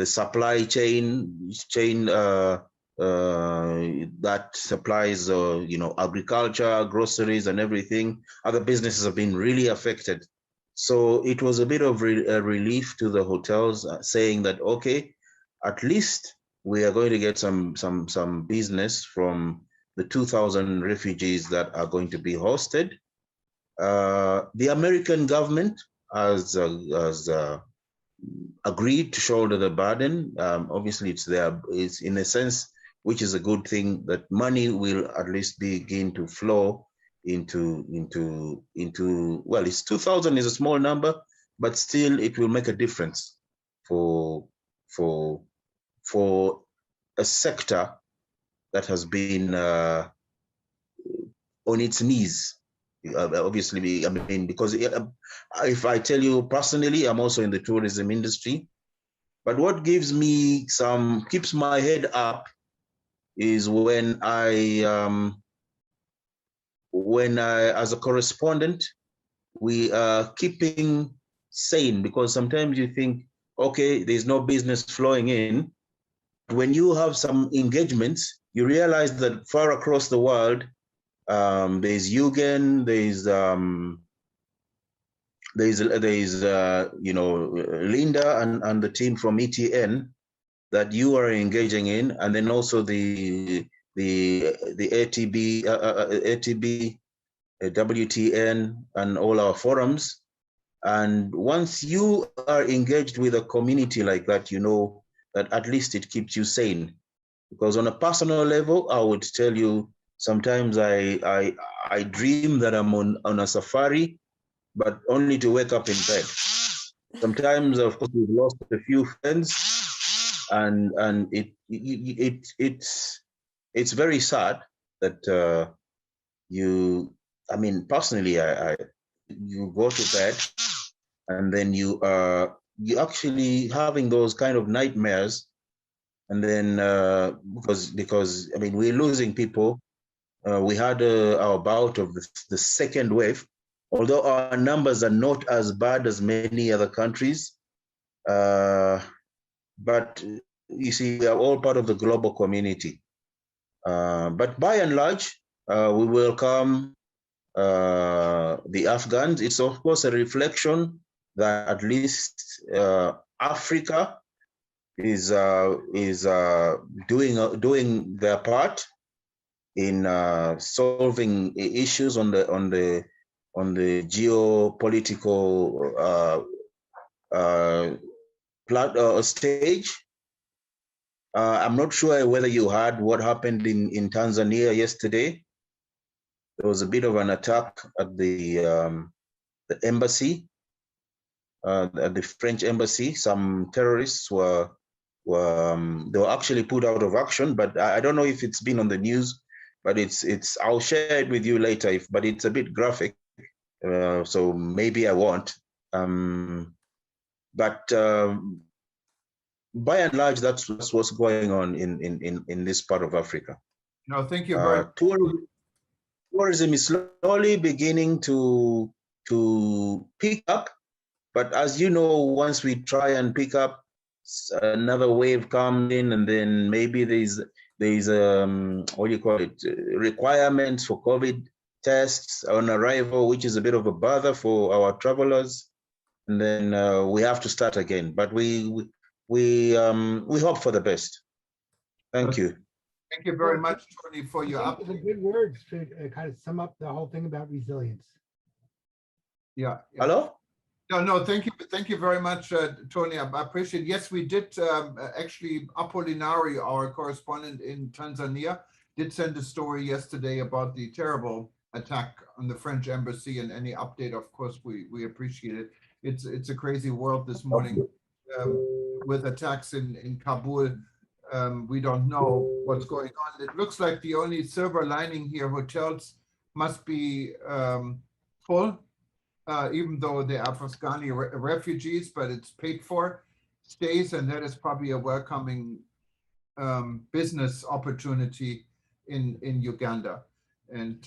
supply chain that supplies agriculture, groceries, and everything. Other businesses have been really affected. So it was a bit of a relief to the hotels, saying that, okay, at least we are going to get some business from the 2,000 refugees that are going to be hosted. The American government has agreed to shoulder the burden. Obviously, it's in a sense, which is a good thing, that money will at least begin to flow into well, it's 2,000 is a small number, but still it will make a difference for a sector that has been on its knees. Obviously, I mean, because if I tell you personally, I'm also in the tourism industry, but what keeps my head up is when I as a correspondent, we are keeping sane, because sometimes you think, okay, there's no business flowing in. When you have some engagements, you realize that far across the world, there's Eugen, there's Linda and the team from ETN that you are engaging in, and then also the ATB, WTN, and all our forums. And once you are engaged with a community like that, you know that at least it keeps you sane. Because on a personal level, I would tell you, sometimes I dream that I'm on a safari, but only to wake up in bed. Sometimes, of course, we've lost a few friends, and it's very sad that I mean, personally, you go to bed and then you actually having those kind of nightmares, and then because I mean, we're losing people. We had our bout of the second wave, although our numbers are not as bad as many other countries. But you see, we are all part of the global community. But by and large, we welcome the Afghans. It's of course a reflection that at least Africa is doing their part in solving issues on the geopolitical stage. I'm not sure whether you heard what happened in Tanzania yesterday. There was a bit of an attack at the embassy, at the French embassy. Some terrorists were actually put out of action, but I don't know if it's been on the news. But it's I'll share it with you later. But it's a bit graphic, so maybe I won't. But by and large, that's what's going on in this part of Africa. No, thank you very much. Tourism is slowly beginning to pick up, but as you know, once we try and pick up, another wave comes in, and then maybe there's what do you call it, requirements for COVID tests on arrival, which is a bit of a bother for our travelers, and then we have to start again. But we hope for the best. Thank you. Thank you very much, Tony, for your update. The good words to kind of sum up the whole thing about resilience. Yeah. Hello? No, thank you very much, Tony. I appreciate it. Yes, we did actually, Apollinari, our correspondent in Tanzania, did send a story yesterday about the terrible attack on the French embassy, and any update, of course, we appreciate it. It's a crazy world this morning with attacks in Kabul. We don't know what's going on. It looks like the only silver lining here, hotels must be full. Even though they are Afghani refugees, but it's paid for stays, and that is probably a welcoming business opportunity in Uganda. And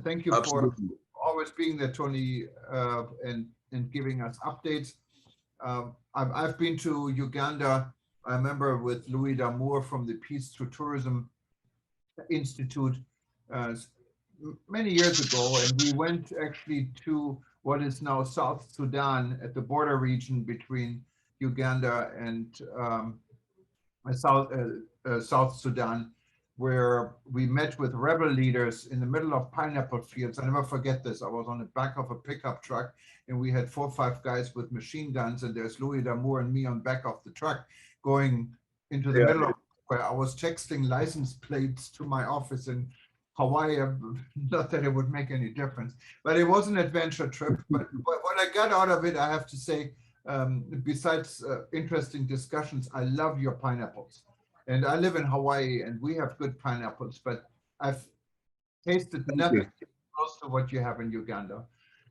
thank you Absolutely. for always being there, Tony, and giving us updates. I've been to Uganda, I remember, with Louis Damour from the Peace to Tourism Institute many years ago, and we went actually to what is now South Sudan, at the border region between Uganda and South Sudan, where we met with rebel leaders in the middle of pineapple fields. I never forget this. I was on the back of a pickup truck, and we had 4 or 5 guys with machine guns, and there's Louis Damour and me on back of the truck going into the middle of where I was texting license plates to my office in Hawaii. Not that it would make any difference, but it was an adventure trip. But what I got out of it, I have to say, besides interesting discussions, I love your pineapples. And I live in Hawaii, and we have good pineapples, but I've tasted nothing close to what you have in Uganda.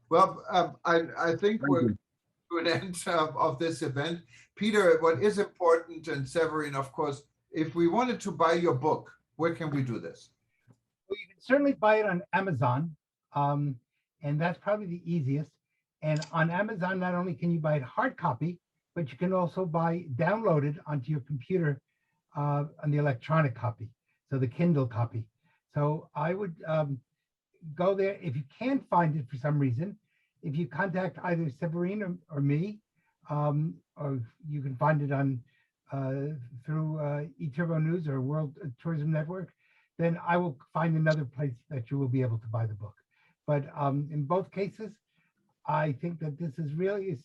Well, I think we're to an end of this event. Peter, what is important, and Severin, of course, if we wanted to buy your book, where can we do this? Well, you can certainly buy it on Amazon, and that's probably the easiest. And on Amazon, not only can you buy it hard copy, but you can also download it onto your computer on the electronic copy, so the Kindle copy. So I would go there. If you can't find it for some reason, if you contact either Severin or me, or you can find it on through eTurboNews or World Tourism Network, then I will find another place that you will be able to buy the book. But in both cases, I think that this is really,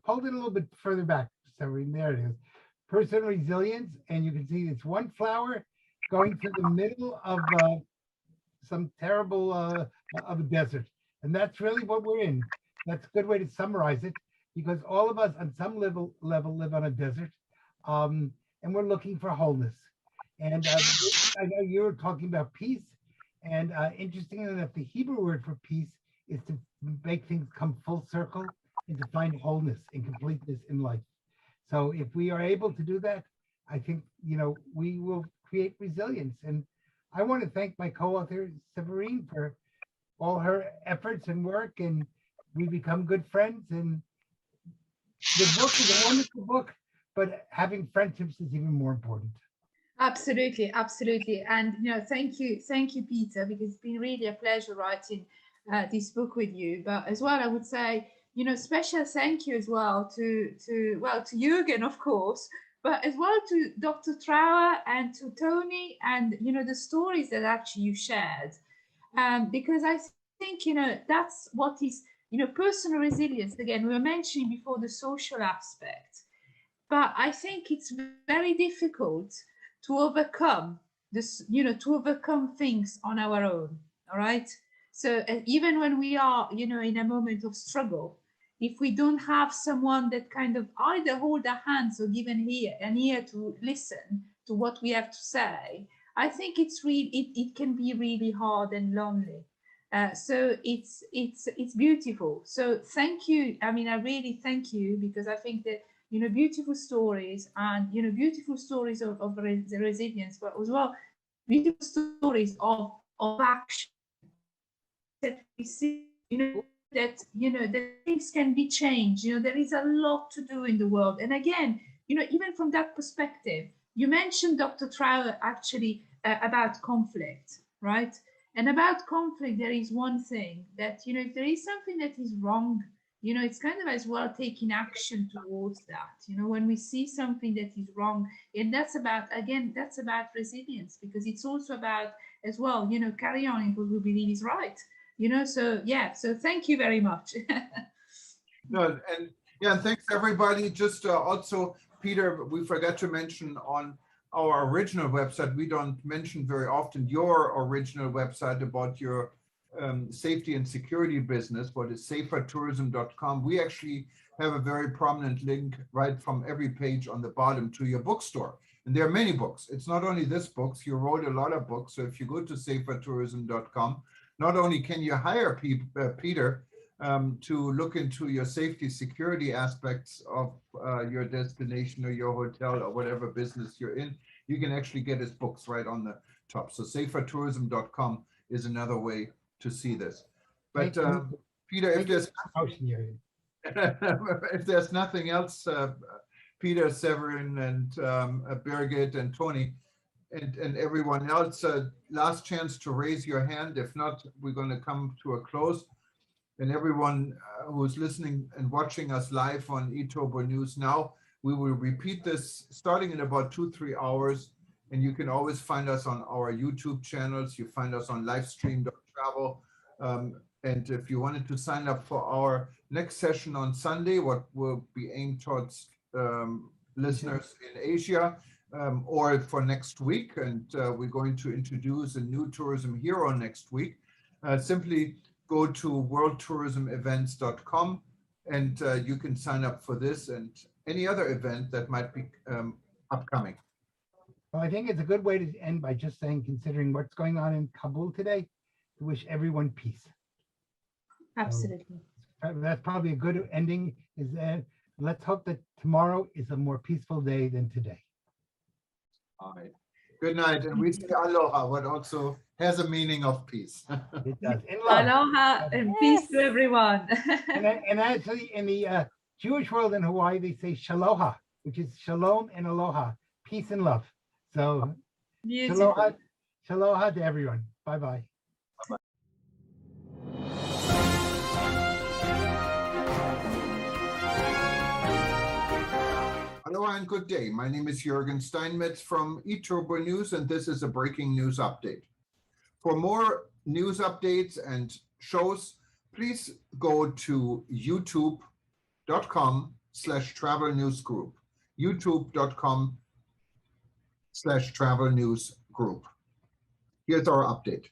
hold it a little bit further back, Severin, there it is. Personal resilience, and you can see it's one flower going through the middle of some terrible of a desert. And that's really what we're in. That's a good way to summarize it, because all of us on some level live on a desert, and we're looking for wholeness. And I know you were talking about peace, and interesting enough, the Hebrew word for peace is to make things come full circle and to find wholeness and completeness in life. So if we are able to do that, I think, we will create resilience. And I want to thank my co-author, Severin, for all her efforts and work, and we become good friends. And the book is a wonderful book, but having friendships is even more important. Absolutely, absolutely. And thank you, Peter, because it's been really a pleasure writing this book with you. But as well, I would say, special thank you as well to Jürgen, of course, but as well to Dr. Trower and to Tony, and the stories that actually you shared, because I think that's what is personal resilience. Again, we were mentioning before the social aspect, but I think it's very difficult to overcome this, to overcome things on our own. All right. So even when we are, in a moment of struggle, if we don't have someone that kind of either hold our hands or give an ear to listen to what we have to say, I think it can be really hard and lonely. So it's beautiful. So thank you. I mean, I really thank you, because I think that beautiful stories, and beautiful stories of the resilience, but as well beautiful stories of action that we see, that things can be changed. There is a lot to do in the world. And again, even from that perspective, you mentioned, Dr. Trower, actually about conflict, right? And about conflict, there is one thing that, if there is something that is wrong, it's kind of as well taking action towards that. When we see something that is wrong, and that's about resilience, because it's also about as well, carry on in what we believe is right. So yeah, so thank you very much. No, and yeah, and thanks everybody. Just also, Peter, we forgot to mention on our original website, we don't mention very often your original website about your safety and security business, what is safertourism.com. We actually have a very prominent link right from every page on the bottom to your bookstore. And there are many books. It's not only this books, you wrote a lot of books. So if you go to safertourism.com, not only can you hire Peter to look into your safety security aspects of your destination or your hotel or whatever business you're in, you can actually get his books right on the top. So safertourism.com is another way to see this. But Peter, if there's nothing else, Peter, Severin, and Birgit, and Tony, and everyone else, last chance to raise your hand. If not, we're going to come to a close. And everyone who's listening and watching us live on eTurboNews now, we will repeat this starting in about 2-3 hours. And you can always find us on our YouTube channels. You find us on livestream.travel. And if you wanted to sign up for our next session on Sunday, what will be aimed towards listeners in Asia, or for next week, and we're going to introduce a new tourism hero next week, simply go to worldtourismevents.com and you can sign up for this and any other event that might be upcoming. Well, I think it's a good way to end by just saying, considering what's going on in Kabul today, to wish everyone peace. Absolutely. That's probably a good ending. Is that let's hope that tomorrow is a more peaceful day than today. All right. Good night. And we say aloha, what also has a meaning of peace. It does. In love. Aloha and peace to everyone. and actually, in the Jewish world in Hawaii, they say shaloha, which is shalom and aloha, peace and love. So, shaloha, shaloha to everyone. Bye-bye. Aloha and good day. My name is Jürgen Steinmetz from eTurboNews, and this is a breaking news update. For more news updates and shows, please go to youtube.com/travel news group. youtube.com/travel news group. Here's our update.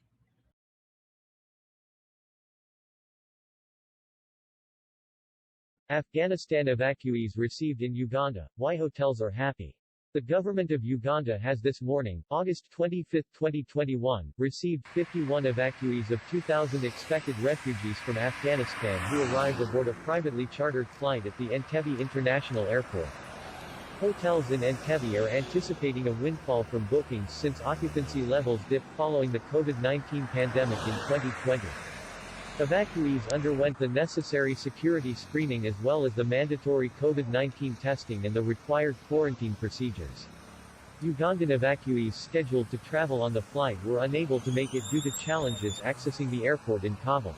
Afghanistan evacuees received in Uganda. Why hotels are happy. The government of Uganda has this morning, August 25, 2021, received 51 evacuees of 2,000 expected refugees from Afghanistan who arrived aboard a privately chartered flight at the Entebbe International Airport. Hotels in Entebbe are anticipating a windfall from bookings since occupancy levels dipped following the COVID-19 pandemic in 2020. Evacuees underwent the necessary security screening as well as the mandatory COVID-19 testing and the required quarantine procedures. Ugandan evacuees scheduled to travel on the flight were unable to make it due to challenges accessing the airport in Kabul.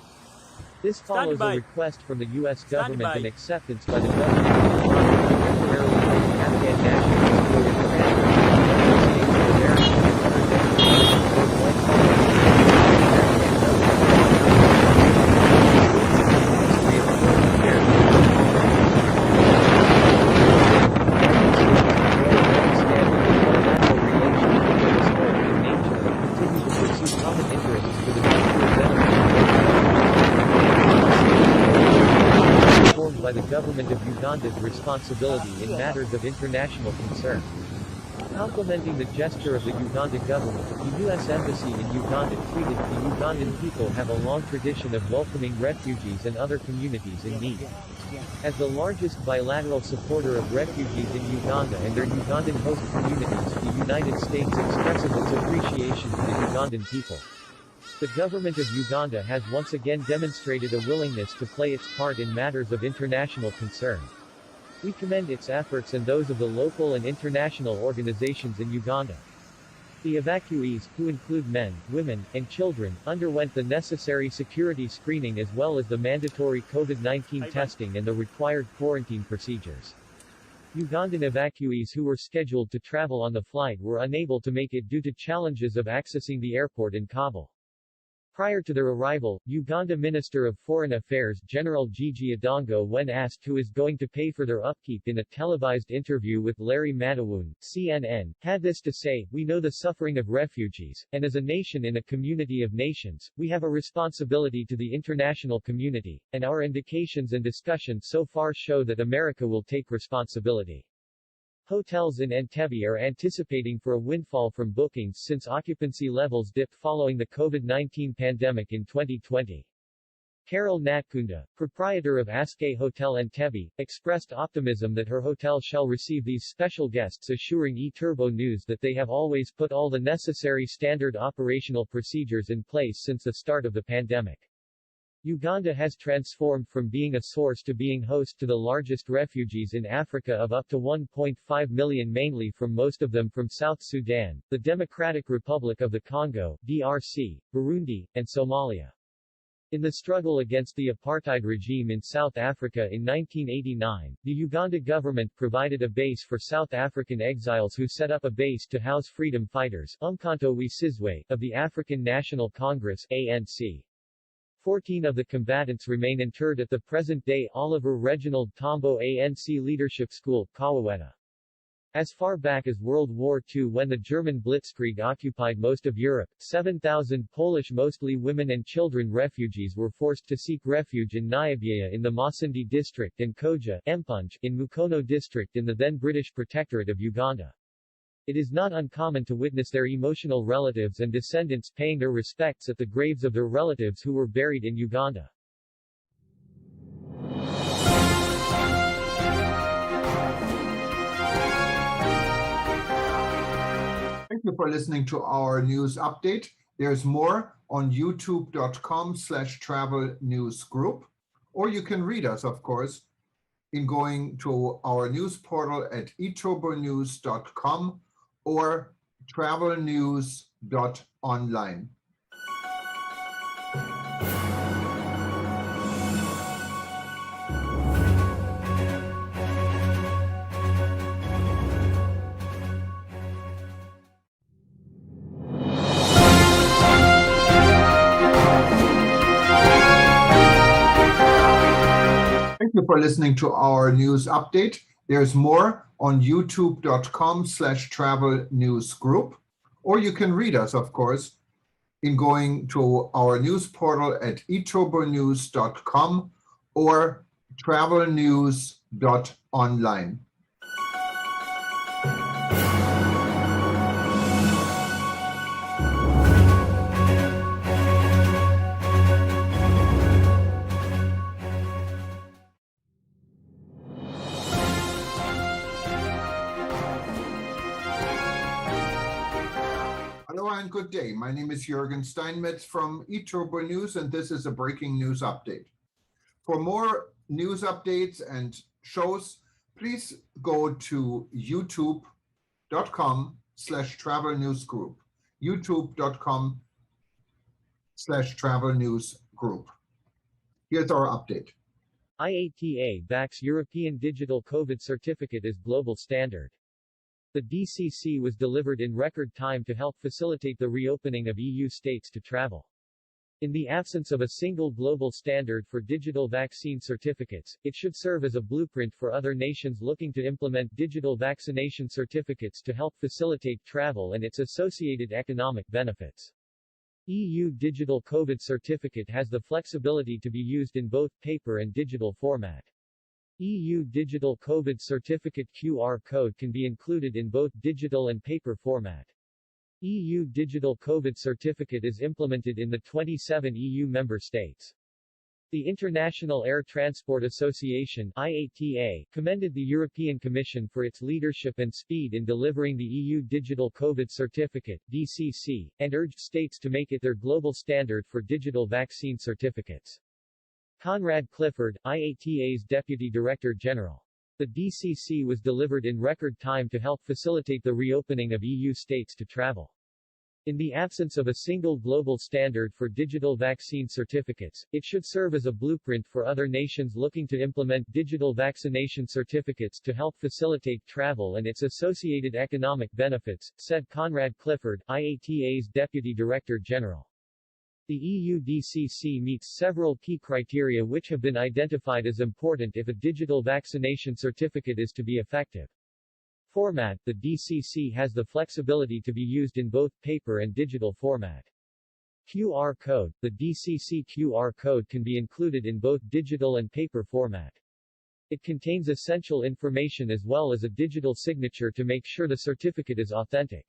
This follows a request from the U.S. government and acceptance by the government of Uganda to temporarily place Afghan nationals who are by the government of Uganda's responsibility in matters of international concern. Complementing the gesture of the Uganda government, the U.S. Embassy in Uganda tweeted, "The Ugandan people have a long tradition of welcoming refugees and other communities in need." As the largest bilateral supporter of refugees in Uganda and their Ugandan host communities, the United States expresses its appreciation to the Ugandan people. The government of Uganda has once again demonstrated a willingness to play its part in matters of international concern. We commend its efforts and those of the local and international organizations in Uganda. The evacuees, who include men, women, and children, underwent the necessary security screening as well as the mandatory COVID-19 testing and the required quarantine procedures. Ugandan evacuees who were scheduled to travel on the flight were unable to make it due to challenges of accessing the airport in Kabul. Prior to their arrival, Uganda Minister of Foreign Affairs General Gigi Adongo, when asked who is going to pay for their upkeep in a televised interview with Larry Madawun, CNN, had this to say: "We know the suffering of refugees, and as a nation in a community of nations, we have a responsibility to the international community, and our indications and discussions so far show that America will take responsibility." Hotels in Entebbe are anticipating for a windfall from bookings since occupancy levels dipped following the COVID-19 pandemic in 2020. Carol Natkunda, proprietor of Aske Hotel Entebbe, expressed optimism that her hotel shall receive these special guests, assuring eTurboNews that they have always put all the necessary standard operational procedures in place since the start of the pandemic. Uganda has transformed from being a source to being host to the largest refugees in Africa of up to 1.5 million, mainly from most of them from South Sudan, the Democratic Republic of the Congo, DRC, Burundi, and Somalia. In the struggle against the apartheid regime in South Africa in 1989, the Uganda government provided a base for South African exiles who set up a base to house freedom fighters Umkhonto we Sizwe, of the African National Congress ANC. 14 of the combatants remain interred at the present-day Oliver Reginald Tambo ANC Leadership School, Kawaweta. As far back as World War II, when the German Blitzkrieg occupied most of Europe, 7,000 Polish, mostly women and children refugees were forced to seek refuge in Nyabia in the Masindi district and Koja Empunj in Mukono district in the then British Protectorate of Uganda. It is not uncommon to witness their emotional relatives and descendants paying their respects at the graves of their relatives who were buried in Uganda. Thank you for listening to our news update. There's more on youtube.com/travel news group, or you can read us, of course, in going to our news portal at eTurboNews.com or travelnews.online. Thank you for listening to our news update. There's more on youtube.com/travel news group, or you can read us, of course, in going to our news portal at eTurboNews.com or travelnews.online. Hello and good day. My name is Jürgen Steinmetz from eTurboNews, and this is a breaking news update. For more news updates and shows, please go to youtube.com/travel news group. youtube.com/travel news group. Here's our update. IATA backs European Digital COVID Certificate as global standard. The DCC was delivered in record time to help facilitate the reopening of EU states to travel. In the absence of a single global standard for digital vaccine certificates, it should serve as a blueprint for other nations looking to implement digital vaccination certificates to help facilitate travel and its associated economic benefits. EU Digital COVID Certificate has the flexibility to be used in both paper and digital format. EU Digital COVID Certificate QR code can be included in both digital and paper format. EU Digital COVID Certificate is implemented in the 27 EU member states. The International Air Transport Association (IATA) commended the European Commission for its leadership and speed in delivering the EU Digital COVID Certificate (DCC), and urged states to make it their global standard for digital vaccine certificates. Conrad Clifford, IATA's Deputy Director General. The DCC was delivered in record time to help facilitate the reopening of EU states to travel. In the absence of a single global standard for digital vaccine certificates, it should serve as a blueprint for other nations looking to implement digital vaccination certificates to help facilitate travel and its associated economic benefits, said Conrad Clifford, IATA's Deputy Director General. The EU DCC meets several key criteria which have been identified as important if a digital vaccination certificate is to be effective. Format: the DCC has the flexibility to be used in both paper and digital format. QR code: the DCC QR code can be included in both digital and paper format. It contains essential information as well as a digital signature to make sure the certificate is authentic.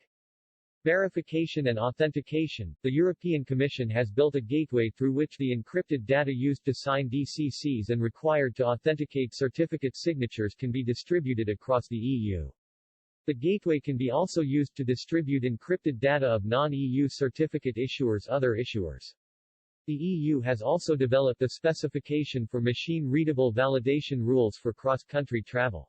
Verification and authentication: the European Commission has built a gateway through which the encrypted data used to sign DCCs and required to authenticate certificate signatures can be distributed across the EU. The gateway can be also used to distribute encrypted data of non-EU certificate issuers other issuers. The EU has also developed a specification for machine-readable validation rules for cross-country travel.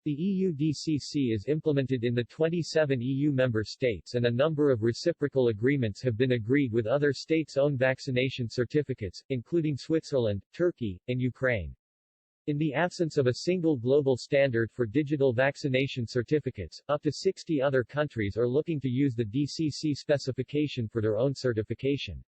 The EU DCC is implemented in the 27 EU member states and a number of reciprocal agreements have been agreed with other states' own vaccination certificates, including Switzerland, Turkey, and Ukraine. In the absence of a single global standard for digital vaccination certificates, up to 60 other countries are looking to use the DCC specification for their own certification.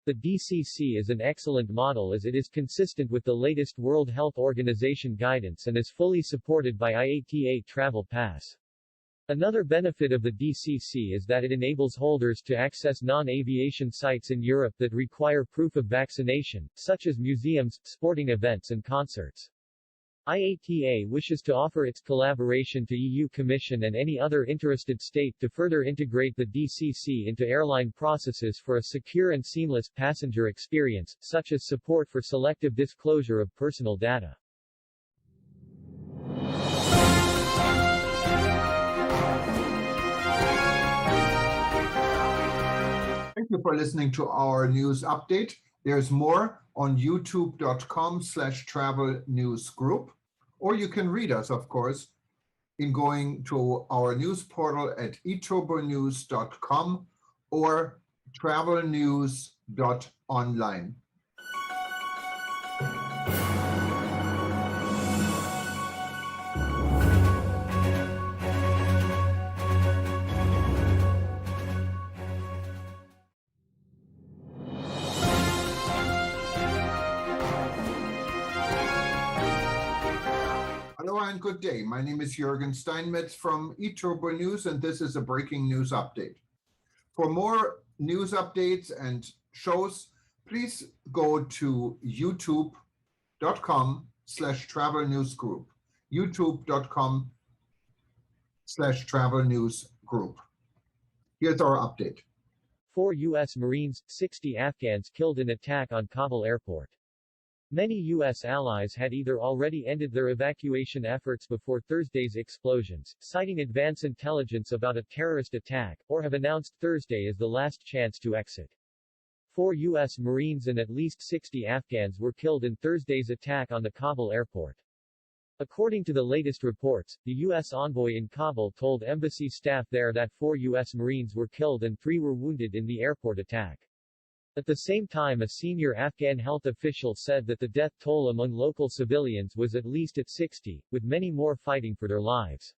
The DCC is an excellent model as it is consistent with the latest World Health Organization guidance and is fully supported by IATA Travel Pass. Another benefit of the DCC is that it enables holders to access non-aviation sites in Europe that require proof of vaccination, such as museums, sporting events and concerts. IATA wishes to offer its collaboration to EU Commission and any other interested state to further integrate the DCC into airline processes for a secure and seamless passenger experience, such as support for selective disclosure of personal data. Thank you for listening to our news update. There's more on youtube.com/travel news group, or you can read us, of course, in going to our news portal at eTurboNews.com or travelnews.online. Hello and good day. My name is Jürgen Steinmetz from eTurboNews, and this is a breaking news update. For more news updates and shows, please go to youtube.com/travel news group. youtube.com/travel news group. Here's our update. 4 U.S. Marines, 60 Afghans killed in attack on Kabul airport. Many U.S. allies had either already ended their evacuation efforts before Thursday's explosions, citing advance intelligence about a terrorist attack, or have announced Thursday as the last chance to exit. 4 U.S. Marines and at least 60 Afghans were killed in Thursday's attack on the Kabul airport. According to the latest reports, the U.S. envoy in Kabul told embassy staff there that 4 U.S. Marines were killed and 3 were wounded in the airport attack. At the same time, a senior Afghan health official said that the death toll among local civilians was at least at 60, with many more fighting for their lives.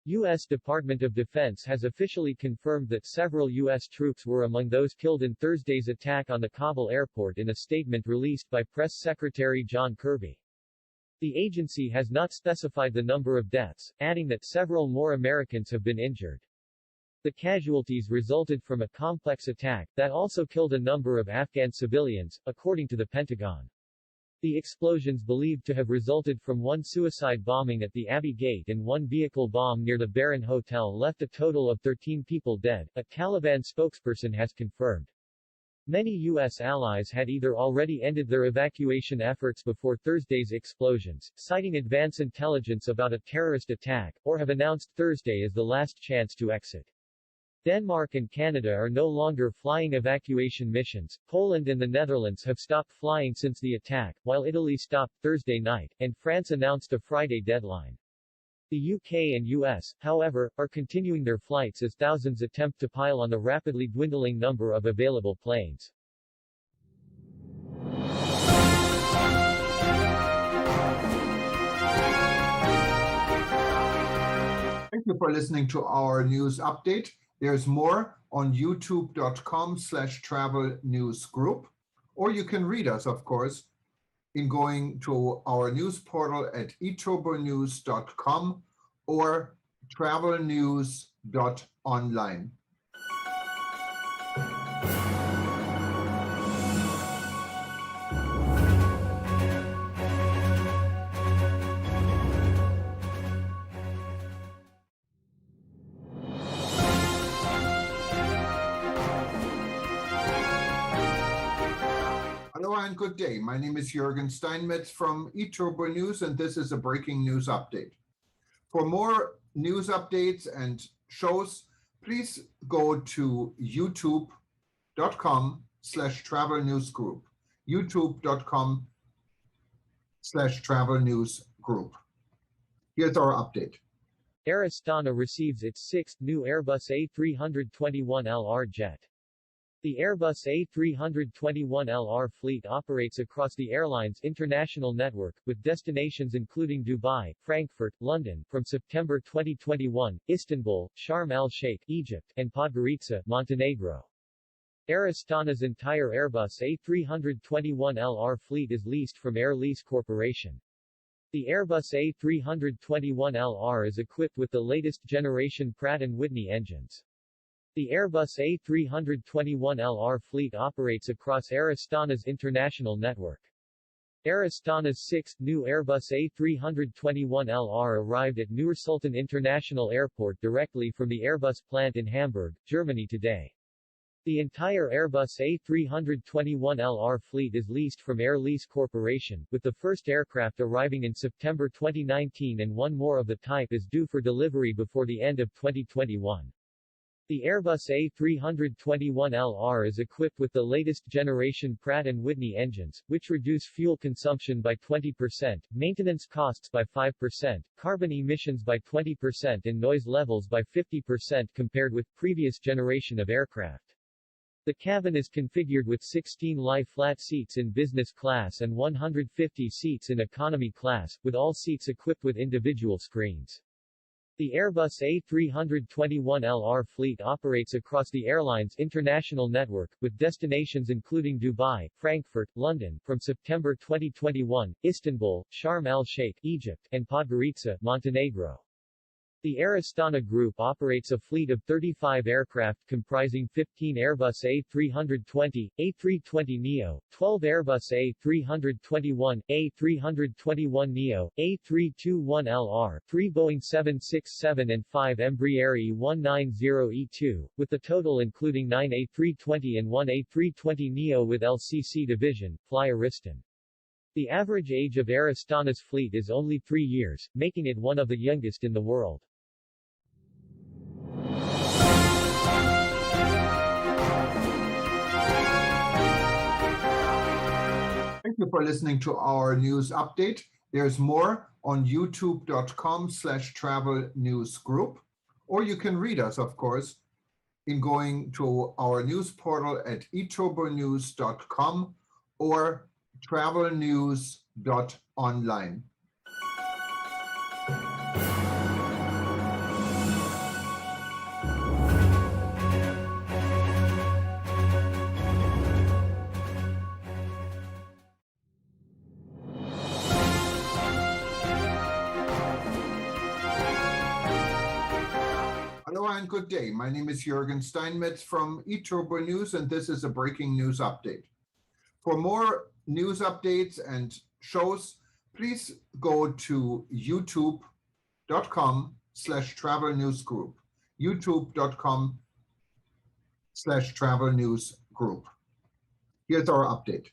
U.S. Department of Defense has officially confirmed that several U.S. troops were among those killed in Thursday's attack on the Kabul airport in a statement released by Press Secretary John Kirby. The agency has not specified the number of deaths, adding that several more Americans have been injured. The casualties resulted from a complex attack that also killed a number of Afghan civilians, according to the Pentagon. The explosions believed to have resulted from one suicide bombing at the Abbey Gate and one vehicle bomb near the Baron Hotel left a total of 13 people dead, a Taliban spokesperson has confirmed. Many U.S. allies had either already ended their evacuation efforts before Thursday's explosions, citing advance intelligence about a terrorist attack, or have announced Thursday as the last chance to exit. Denmark and Canada are no longer flying evacuation missions, Poland and the Netherlands have stopped flying since the attack, while Italy stopped Thursday night, and France announced a Friday deadline. The UK and US, however, are continuing their flights as thousands attempt to pile on the rapidly dwindling number of available planes. Thank you for listening to our news update. There's more on youtube.com/travel news group, or you can read us, of course, in going to our news portal at eTurboNews.com or travelnews.online. Hello and good day. My name is Jürgen Steinmetz from eTurboNews, and this is a breaking news update. For more news updates and shows, please go to youtube.com/travel news group, youtube.com/travel news group. Here's our update. Air Astana receives its sixth new Airbus A321LR jet. The Airbus A321LR fleet operates across the airline's international network, with destinations including Dubai, Frankfurt, London, from September 2021, Istanbul, Sharm el-Sheikh, Egypt, and Podgorica, Montenegro. Air Astana's entire Airbus A321LR fleet is leased from Air Lease Corporation. The Airbus A321LR is equipped with the latest generation Pratt & Whitney engines. The Airbus A321LR fleet operates across Air Astana's international network. Air Astana's sixth new Airbus A321LR arrived at Nur Sultan International Airport directly from the Airbus plant in Hamburg, Germany today. The entire Airbus A321LR fleet is leased from Air Lease Corporation, with the first aircraft arriving in September 2019 and one more of the type is due for delivery before the end of 2021. The Airbus A321LR is equipped with the latest generation Pratt & Whitney engines, which reduce fuel consumption by 20%, maintenance costs by 5%, carbon emissions by 20% and noise levels by 50% compared with previous generation of aircraft. The cabin is configured with 16 lie-flat seats in business class and 150 seats in economy class, with all seats equipped with individual screens. The Airbus A321LR fleet operates across the airline's international network, with destinations including Dubai, Frankfurt, London, from September 2021, Istanbul, Sharm el-Sheikh, Egypt, and Podgorica, Montenegro. The Air Astana Group operates a fleet of 35 aircraft comprising 15 Airbus A320, A320neo, 12 Airbus A321, A321neo, A321LR, 3 Boeing 767 and 5 Embraer E190E2, with the total including 9 A320 and 1 A320neo with LCC division, Fly Ariston. The average age of Air Astana's fleet is only 3 years, making it one of the youngest in the world. Thank you for listening to our news update. There's more on youtube.com/travel news group, or you can read us, of course, in going to our news portal at eTurboNews.com or travelnews.online. Hello and good day. My name is Jürgen Steinmetz from eTurboNews, and this is a breaking news update. For more news updates and shows, please go to youtube.com/travel news group, youtube.com/travel news group. Here's our update.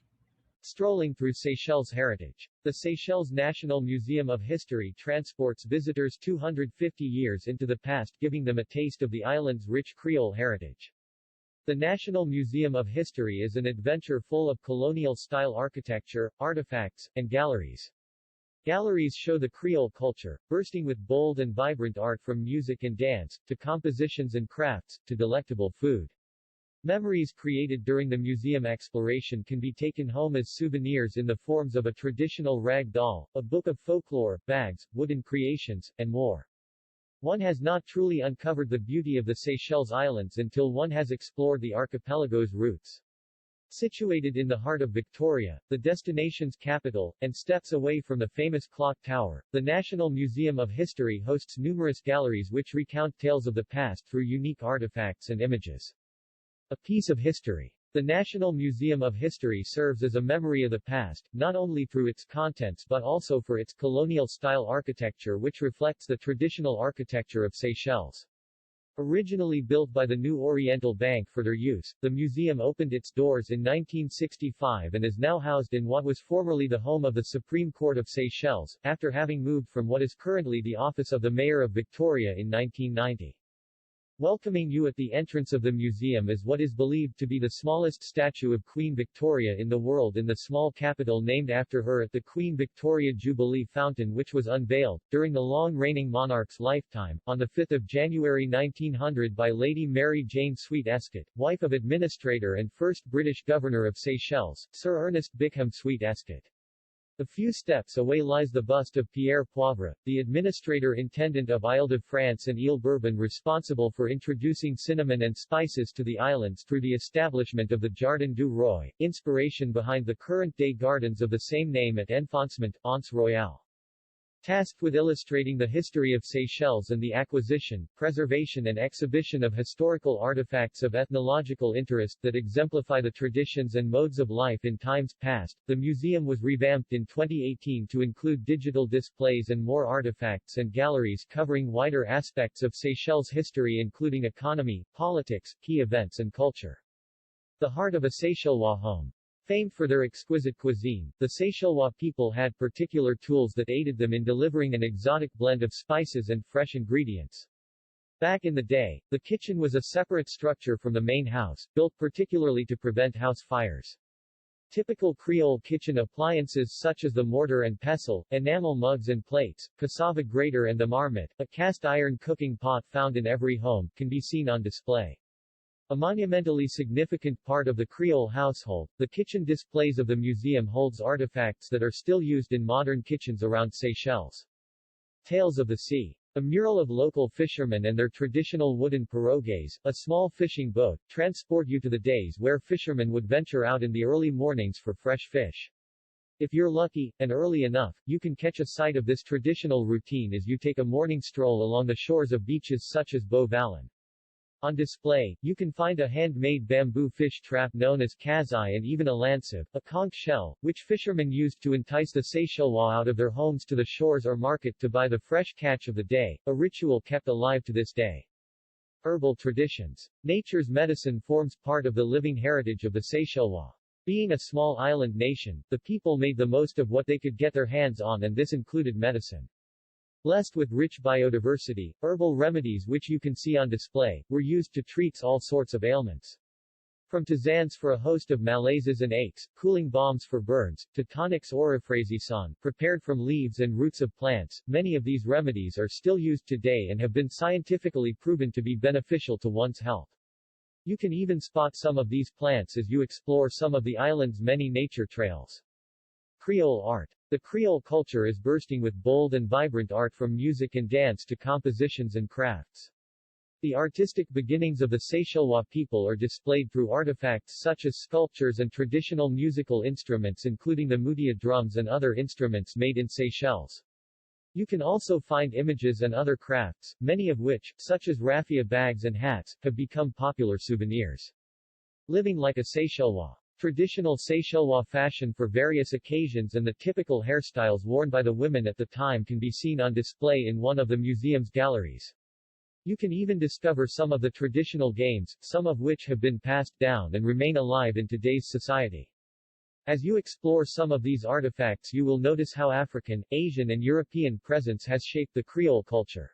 Strolling through Seychelles heritage. The Seychelles National Museum of History transports visitors 250 years into the past, giving them a taste of the island's rich Creole heritage. The National Museum of History is an adventure full of colonial-style architecture, artifacts, and galleries. Galleries show the Creole culture, bursting with bold and vibrant art from music and dance, to compositions and crafts, to delectable food. Memories created during the museum exploration can be taken home as souvenirs in the forms of a traditional rag doll, a book of folklore, bags, wooden creations, and more. One has not truly uncovered the beauty of the Seychelles Islands until one has explored the archipelago's roots. Situated in the heart of Victoria, the destination's capital, and steps away from the famous clock tower, the National Museum of History hosts numerous galleries which recount tales of the past through unique artifacts and images. A piece of history. The National Museum of History serves as a memory of the past, not only through its contents but also for its colonial-style architecture which reflects the traditional architecture of Seychelles. Originally built by the New Oriental Bank for their use, the museum opened its doors in 1965 and is now housed in what was formerly the home of the Supreme Court of Seychelles, after having moved from what is currently the office of the Mayor of Victoria in 1990. Welcoming you at the entrance of the museum is what is believed to be the smallest statue of Queen Victoria in the world in the small capital named after her at the Queen Victoria Jubilee Fountain, which was unveiled, during the long-reigning monarch's lifetime, on 5 January 1900 by Lady Mary Jane Sweet Escott, wife of Administrator and first British Governor of Seychelles, Sir Ernest Bickham Sweet Escott. A few steps away lies the bust of Pierre Poivre, the administrator-intendant of Île-de-France and Île-Bourbon, responsible for introducing cinnamon and spices to the islands through the establishment of the Jardin du Roi, inspiration behind the current-day gardens of the same name at Enfoncement, Anse Royale. Tasked with illustrating the history of Seychelles and the acquisition, preservation and exhibition of historical artifacts of ethnological interest that exemplify the traditions and modes of life in times past, the museum was revamped in 2018 to include digital displays and more artifacts and galleries covering wider aspects of Seychelles history including economy, politics, key events and culture. The heart of a Seychellois home. Famed for their exquisite cuisine, the Seychellois people had particular tools that aided them in delivering an exotic blend of spices and fresh ingredients. Back in the day, the kitchen was a separate structure from the main house, built particularly to prevent house fires. Typical Creole kitchen appliances such as the mortar and pestle, enamel mugs and plates, cassava grater and the marmite, a cast-iron cooking pot found in every home, can be seen on display. A monumentally significant part of the Creole household, the kitchen displays of the museum holds artifacts that are still used in modern kitchens around Seychelles. Tales of the Sea. A mural of local fishermen and their traditional wooden pirogues, a small fishing boat, transport you to the days where fishermen would venture out in the early mornings for fresh fish. If you're lucky, and early enough, you can catch a sight of this traditional routine as you take a morning stroll along the shores of beaches such as Beau Vallon. On display, you can find a handmade bamboo fish trap known as kazai and even a lancive, a conch shell, which fishermen used to entice the Seychellois out of their homes to the shores or market to buy the fresh catch of the day, a ritual kept alive to this day. Herbal traditions. Nature's medicine forms part of the living heritage of the Seychellois. Being a small island nation, the people made the most of what they could get their hands on, and this included medicine. Blessed with rich biodiversity, herbal remedies which you can see on display, were used to treat all sorts of ailments. From tisanes for a host of malaises and aches, cooling balms for burns, to tonics orifraisison, prepared from leaves and roots of plants, many of these remedies are still used today and have been scientifically proven to be beneficial to one's health. You can even spot some of these plants as you explore some of the island's many nature trails. Creole art. The Creole culture is bursting with bold and vibrant art, from music and dance to compositions and crafts. The artistic beginnings of the Seychellois people are displayed through artifacts such as sculptures and traditional musical instruments including the moudia drums and other instruments made in Seychelles. You can also find images and other crafts, many of which, such as raffia bags and hats, have become popular souvenirs. Living like a Seychellois. Traditional Seychellois fashion for various occasions and the typical hairstyles worn by the women at the time can be seen on display in one of the museum's galleries. You can even discover some of the traditional games, some of which have been passed down and remain alive in today's society. As you explore some of these artifacts, you will notice how African, Asian and European presence has shaped the Creole culture.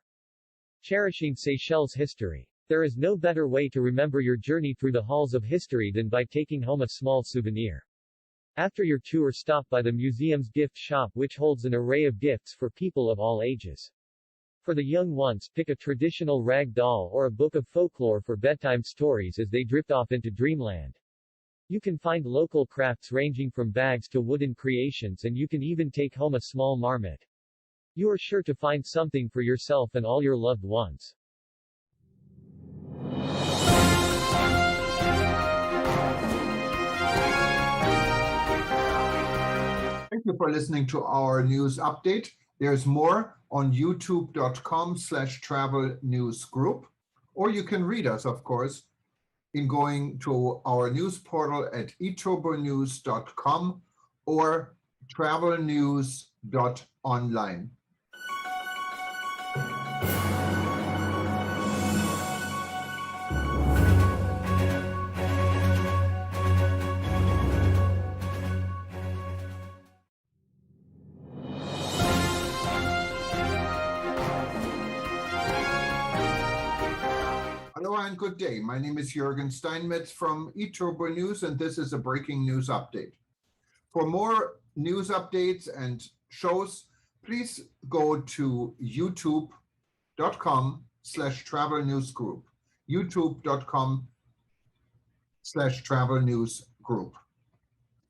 Cherishing Seychelles history. There is no better way to remember your journey through the halls of history than by taking home a small souvenir. After your tour, stop by the museum's gift shop, which holds an array of gifts for people of all ages. For the young ones, pick a traditional rag doll or a book of folklore for bedtime stories as they drift off into dreamland. You can find local crafts ranging from bags to wooden creations, and you can even take home a small marmite. You are sure to find something for yourself and all your loved ones. Thank you for listening to our news update. There's more on youtube.com/travel news group, or you can read us, of course, in going to our news portal at eTurboNews.com or travelnews.online. Hello and good day. My name is Jürgen Steinmetz from eTurboNews, and this is a breaking news update. For more news updates and shows, please go to youtube.com/travel news group. youtube.com/travel news group.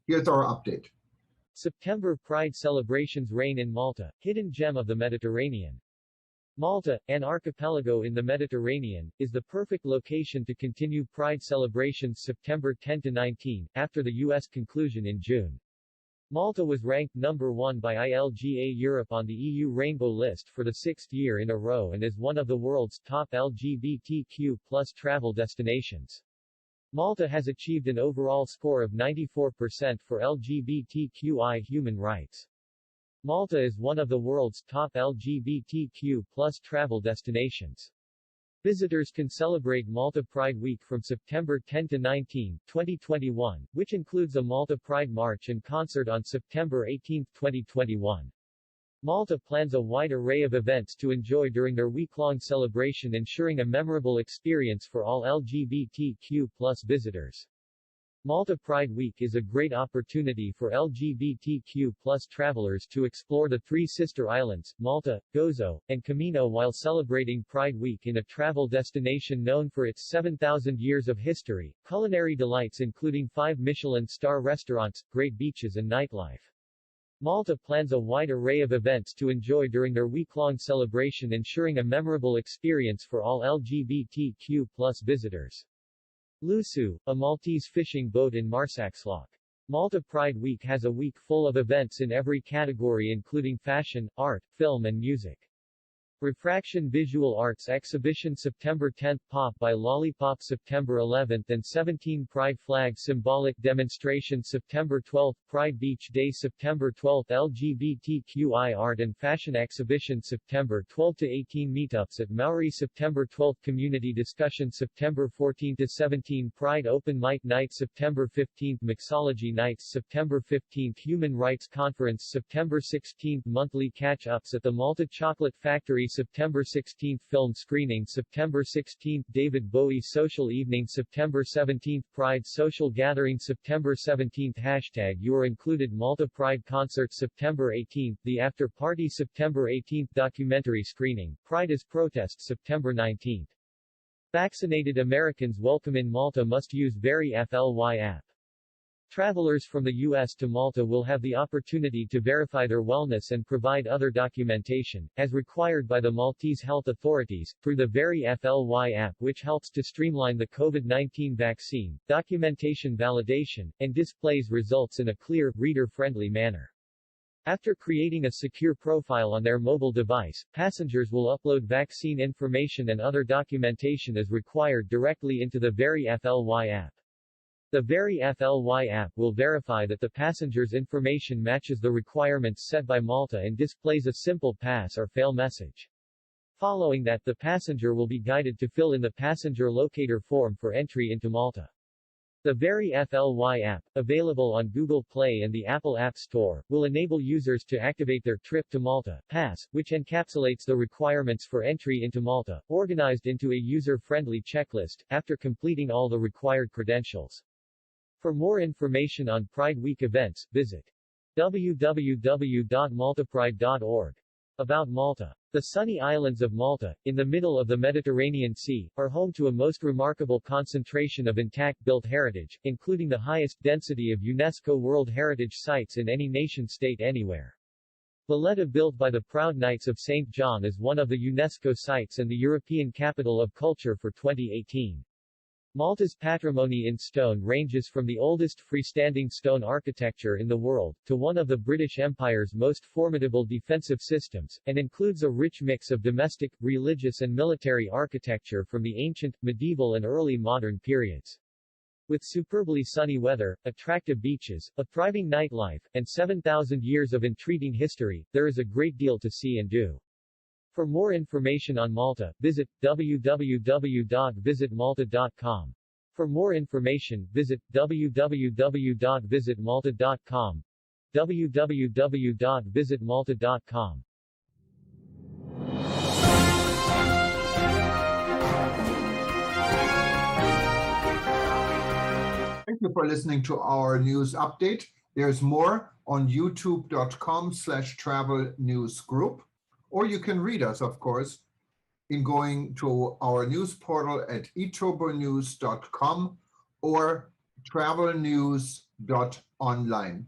Here's our update. September Pride celebrations reign in Malta, hidden gem of the Mediterranean. Malta, an archipelago in the Mediterranean, is the perfect location to continue Pride celebrations September 10 to 19, after the U.S. conclusion in June. Malta was ranked number 1 by ILGA Europe on the EU Rainbow List for the 6th year in a row and is one of the world's top LGBTQ+ travel destinations. Malta has achieved an overall score of 94% for LGBTQI human rights. Malta is one of the world's top LGBTQ+ travel destinations. Visitors can celebrate Malta Pride Week from September 10 to 19, 2021, which includes a Malta Pride March and concert on September 18, 2021. Malta plans a wide array of events to enjoy during their week-long celebration, ensuring a memorable experience for all LGBTQ+ visitors. Malta Pride Week is a great opportunity for LGBTQ+ travelers to explore the three sister islands, Malta, Gozo, and Camino, while celebrating Pride Week in a travel destination known for its 7,000 years of history, culinary delights including 5 Michelin star restaurants, great beaches and nightlife. Malta plans a wide array of events to enjoy during their week-long celebration, ensuring a memorable experience for all LGBTQ+ visitors. Lusu, a Maltese fishing boat in Marsaxlokk. Malta Pride Week has a week full of events in every category including fashion, art, film and music. Refraction Visual Arts Exhibition September 10, Pop by Lollipop September 11 and 17, Pride Flag Symbolic Demonstration September 12, Pride Beach Day September 12, LGBTQI Art and Fashion Exhibition September 12 to 18, Meetups at Maori September 12, Community Discussion September 14 to 17, Pride Open Mic Night September 15, Mixology Nights September 15, Human Rights Conference September 16, Monthly Catch-Ups at the Malta Chocolate Factory September 16, Film Screening September 16, David Bowie Social Evening September 17, Pride Social Gathering September 17, Hashtag You Are Included Malta Pride Concert September 18, The After Party September 18, Documentary Screening, Pride is Protest September 19. Vaccinated Americans welcome in Malta must use VeriFLY app. Travelers from the U.S. to Malta will have the opportunity to verify their wellness and provide other documentation, as required by the Maltese health authorities, through the VeriFLY app, which helps to streamline the COVID-19 vaccine, documentation validation, and displays results in a clear, reader-friendly manner. After creating a secure profile on their mobile device, passengers will upload vaccine information and other documentation as required directly into the VeriFLY app. The VeriFLY app will verify that the passenger's information matches the requirements set by Malta and displays a simple pass or fail message. Following that, the passenger will be guided to fill in the passenger locator form for entry into Malta. The VeriFLY app, available on Google Play and the Apple App Store, will enable users to activate their Trip to Malta pass, which encapsulates the requirements for entry into Malta, organized into a user-friendly checklist, after completing all the required credentials. For more information on Pride Week events, visit www.maltapride.org. About Malta. The sunny islands of Malta, in the middle of the Mediterranean Sea, are home to a most remarkable concentration of intact built heritage, including the highest density of UNESCO World Heritage Sites in any nation-state anywhere. Valletta, built by the proud Knights of St. John, is one of the UNESCO sites and the European Capital of Culture for 2018. Malta's Patrimony in stone ranges from the oldest freestanding stone architecture in the world, to one of the British Empire's most formidable defensive systems, and includes a rich mix of domestic, religious and military architecture from the ancient, medieval and early modern periods. With superbly sunny weather, attractive beaches, a thriving nightlife, and 7,000 years of intriguing history, there is a great deal to see and do. For more information on Malta, visit www.visitmalta.com. For more information, visit www.visitmalta.com. www.visitmalta.com. Thank you for listening to our news update. There's more on youtube.com/travel news group, or you can read us, of course, in going to our news portal at eTurboNews.com or travelnews.online.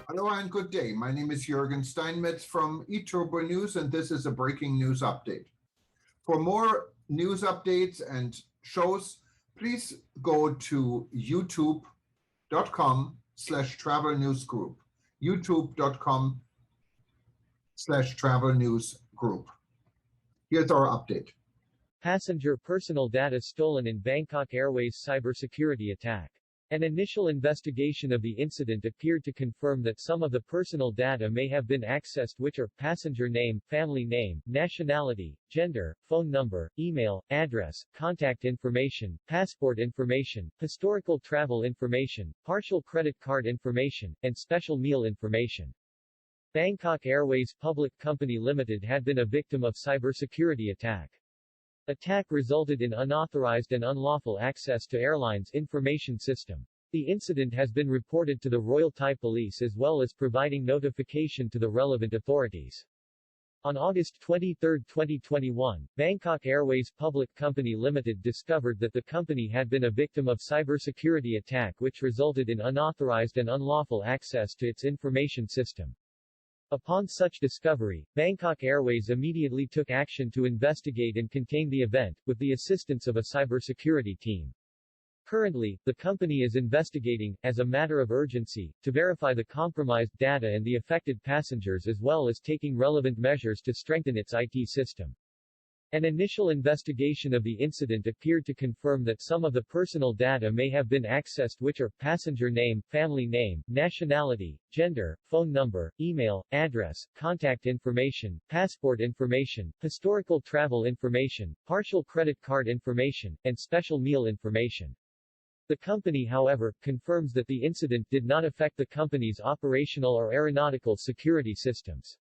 Hello and good day. My name is Jürgen Steinmetz from eTurboNews, and this is a breaking news update. For more news updates and shows, please go to youtube.com/travel news group. youtube.com/travel news group. Here's our update. Passenger personal data stolen in Bangkok Airways cybersecurity attack. An initial investigation of the incident appeared to confirm that some of the personal data may have been accessed, which are passenger name, family name, nationality, gender, phone number, email, address, contact information, passport information, historical travel information, partial credit card information, and special meal information. Bangkok Airways Public Company Limited had been a victim of cybersecurity attack. Attack resulted in unauthorized and unlawful access to airline's information system. The incident has been reported to the Royal Thai Police as well as providing notification to the relevant authorities. On August 23, 2021, Bangkok Airways Public Company Limited discovered that the company had been a victim of cybersecurity attack which resulted in unauthorized and unlawful access to its information system. Upon such discovery, Bangkok Airways immediately took action to investigate and contain the event, with the assistance of a cybersecurity team. Currently, the company is investigating, as a matter of urgency, to verify the compromised data and the affected passengers as well as taking relevant measures to strengthen its IT system. An initial investigation of the incident appeared to confirm that some of the personal data may have been accessed, which are passenger name, family name, nationality, gender, phone number, email, address, contact information, passport information, historical travel information, partial credit card information, and special meal information. The company, however, confirms that the incident did not affect the company's operational or aeronautical security systems.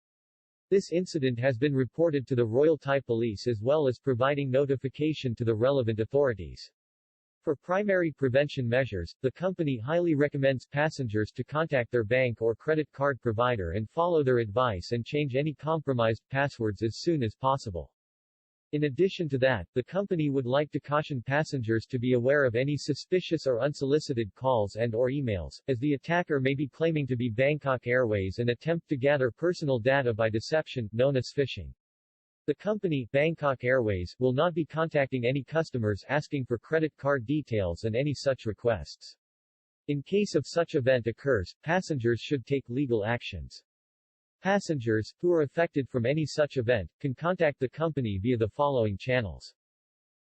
This incident has been reported to the Royal Thai Police as well as providing notification to the relevant authorities. For primary prevention measures, the company highly recommends passengers to contact their bank or credit card provider and follow their advice and change any compromised passwords as soon as possible. In addition to that, the company would like to caution passengers to be aware of any suspicious or unsolicited calls and/or emails, as the attacker may be claiming to be Bangkok Airways and attempt to gather personal data by deception, known as phishing. The company, Bangkok Airways, will not be contacting any customers asking for credit card details and any such requests. In case of such event occurs, passengers should take legal actions. Passengers, who are affected from any such event, can contact the company via the following channels.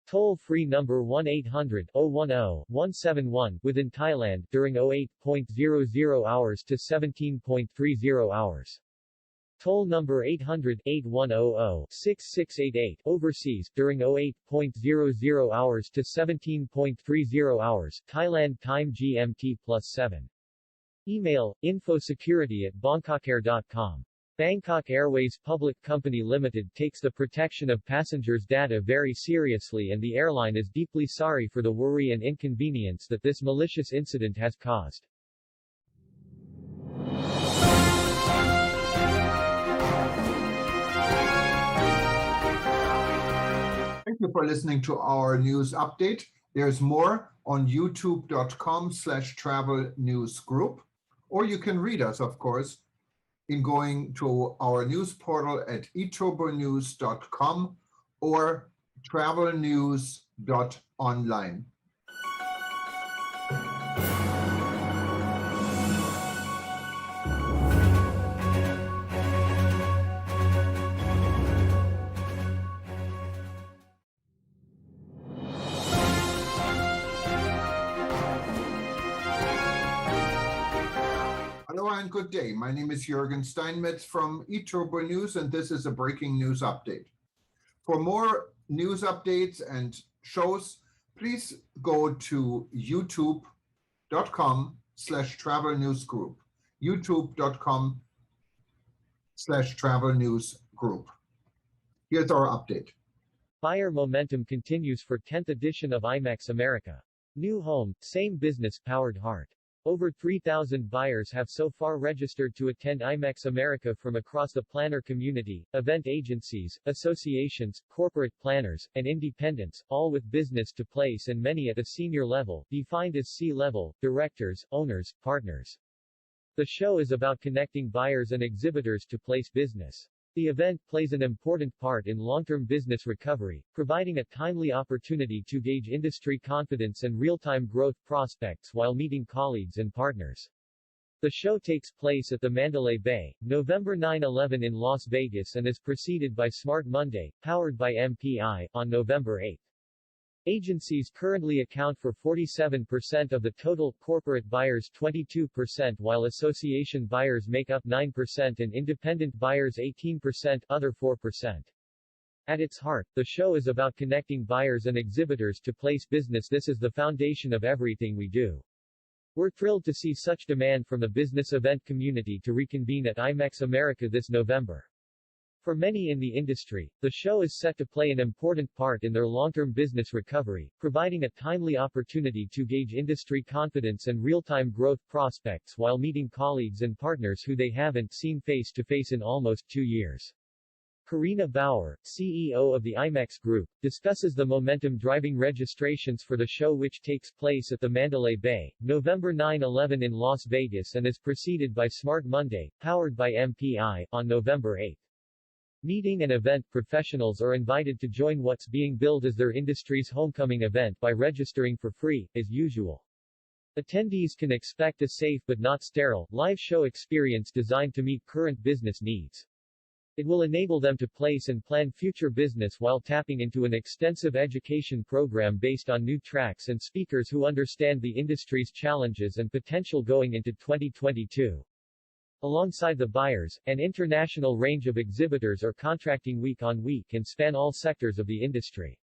Toll-free number 1-800-010-171 within Thailand during 08.00 hours to 17.30 hours. Toll number 800-8100-6688 overseas during 08.00 hours to 17.30 hours, Thailand time GMT +7. Email, infosecurity@bangkokair.com. Bangkok Airways Public Company Limited takes the protection of passengers' data very seriously, and the airline is deeply sorry for the worry and inconvenience that this malicious incident has caused. Thank you for listening to our news update. There's more on youtube.com/travel news group, or you can read us, of course, in going to our news portal at eTurboNews.com or travelnews.online. Hello and good day. My name is Jürgen Steinmetz from eTurboNews, and this is a breaking news update. For more news updates and shows, please go to youtube.com/travel news group, youtube.com/travel news group. Here's our update. Buyer momentum continues for 10th edition of IMEX America. New home, same business, powered heart. Over 3,000 buyers have so far registered to attend IMEX America from across the planner community, event agencies, associations, corporate planners, and independents, all with business to place and many at a senior level, defined as C-level, directors, owners, partners. The show is about connecting buyers and exhibitors to place business. The event plays an important part in long-term business recovery, providing a timely opportunity to gauge industry confidence and real-time growth prospects while meeting colleagues and partners. The show takes place at the Mandalay Bay, November 9-11 in Las Vegas and is preceded by Smart Monday, powered by MPI, on November 8. Agencies currently account for 47% of the total, corporate buyers 22%, while association buyers make up 9% and independent buyers 18%, other 4%. At its heart, the show is about connecting buyers and exhibitors to place business. This is the foundation of everything we do. We're thrilled to see such demand from the business event community to reconvene at IMEX America this November. For many in the industry, the show is set to play an important part in their long-term business recovery, providing a timely opportunity to gauge industry confidence and real-time growth prospects while meeting colleagues and partners who they haven't seen face-to-face in almost 2 years. Karina Bauer, CEO of the IMEX Group, discusses the momentum driving registrations for the show, which takes place at the Mandalay Bay, November 9-11 in Las Vegas and is preceded by Smart Monday, powered by MPI, on November 8. Meeting and event professionals are invited to join what's being billed as their industry's homecoming event by registering for free, as usual. Attendees can expect a safe but not sterile, live show experience designed to meet current business needs. It will enable them to place and plan future business while tapping into an extensive education program based on new tracks and speakers who understand the industry's challenges and potential going into 2022. Alongside the buyers, an international range of exhibitors are contracting week on week and span all sectors of the industry.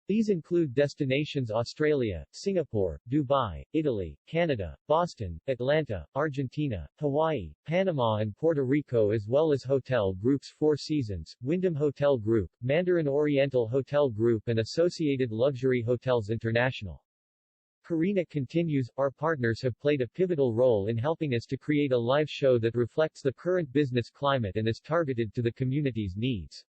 These include destinations Australia, Singapore, Dubai, Italy, Canada, Boston, Atlanta, Argentina, Hawaii, Panama and Puerto Rico, as well as hotel groups Four Seasons, Wyndham Hotel Group, Mandarin Oriental Hotel Group and Associated Luxury Hotels International. Karina continues, our partners have played a pivotal role in helping us to create a live show that reflects the current business climate and is targeted to the community's needs.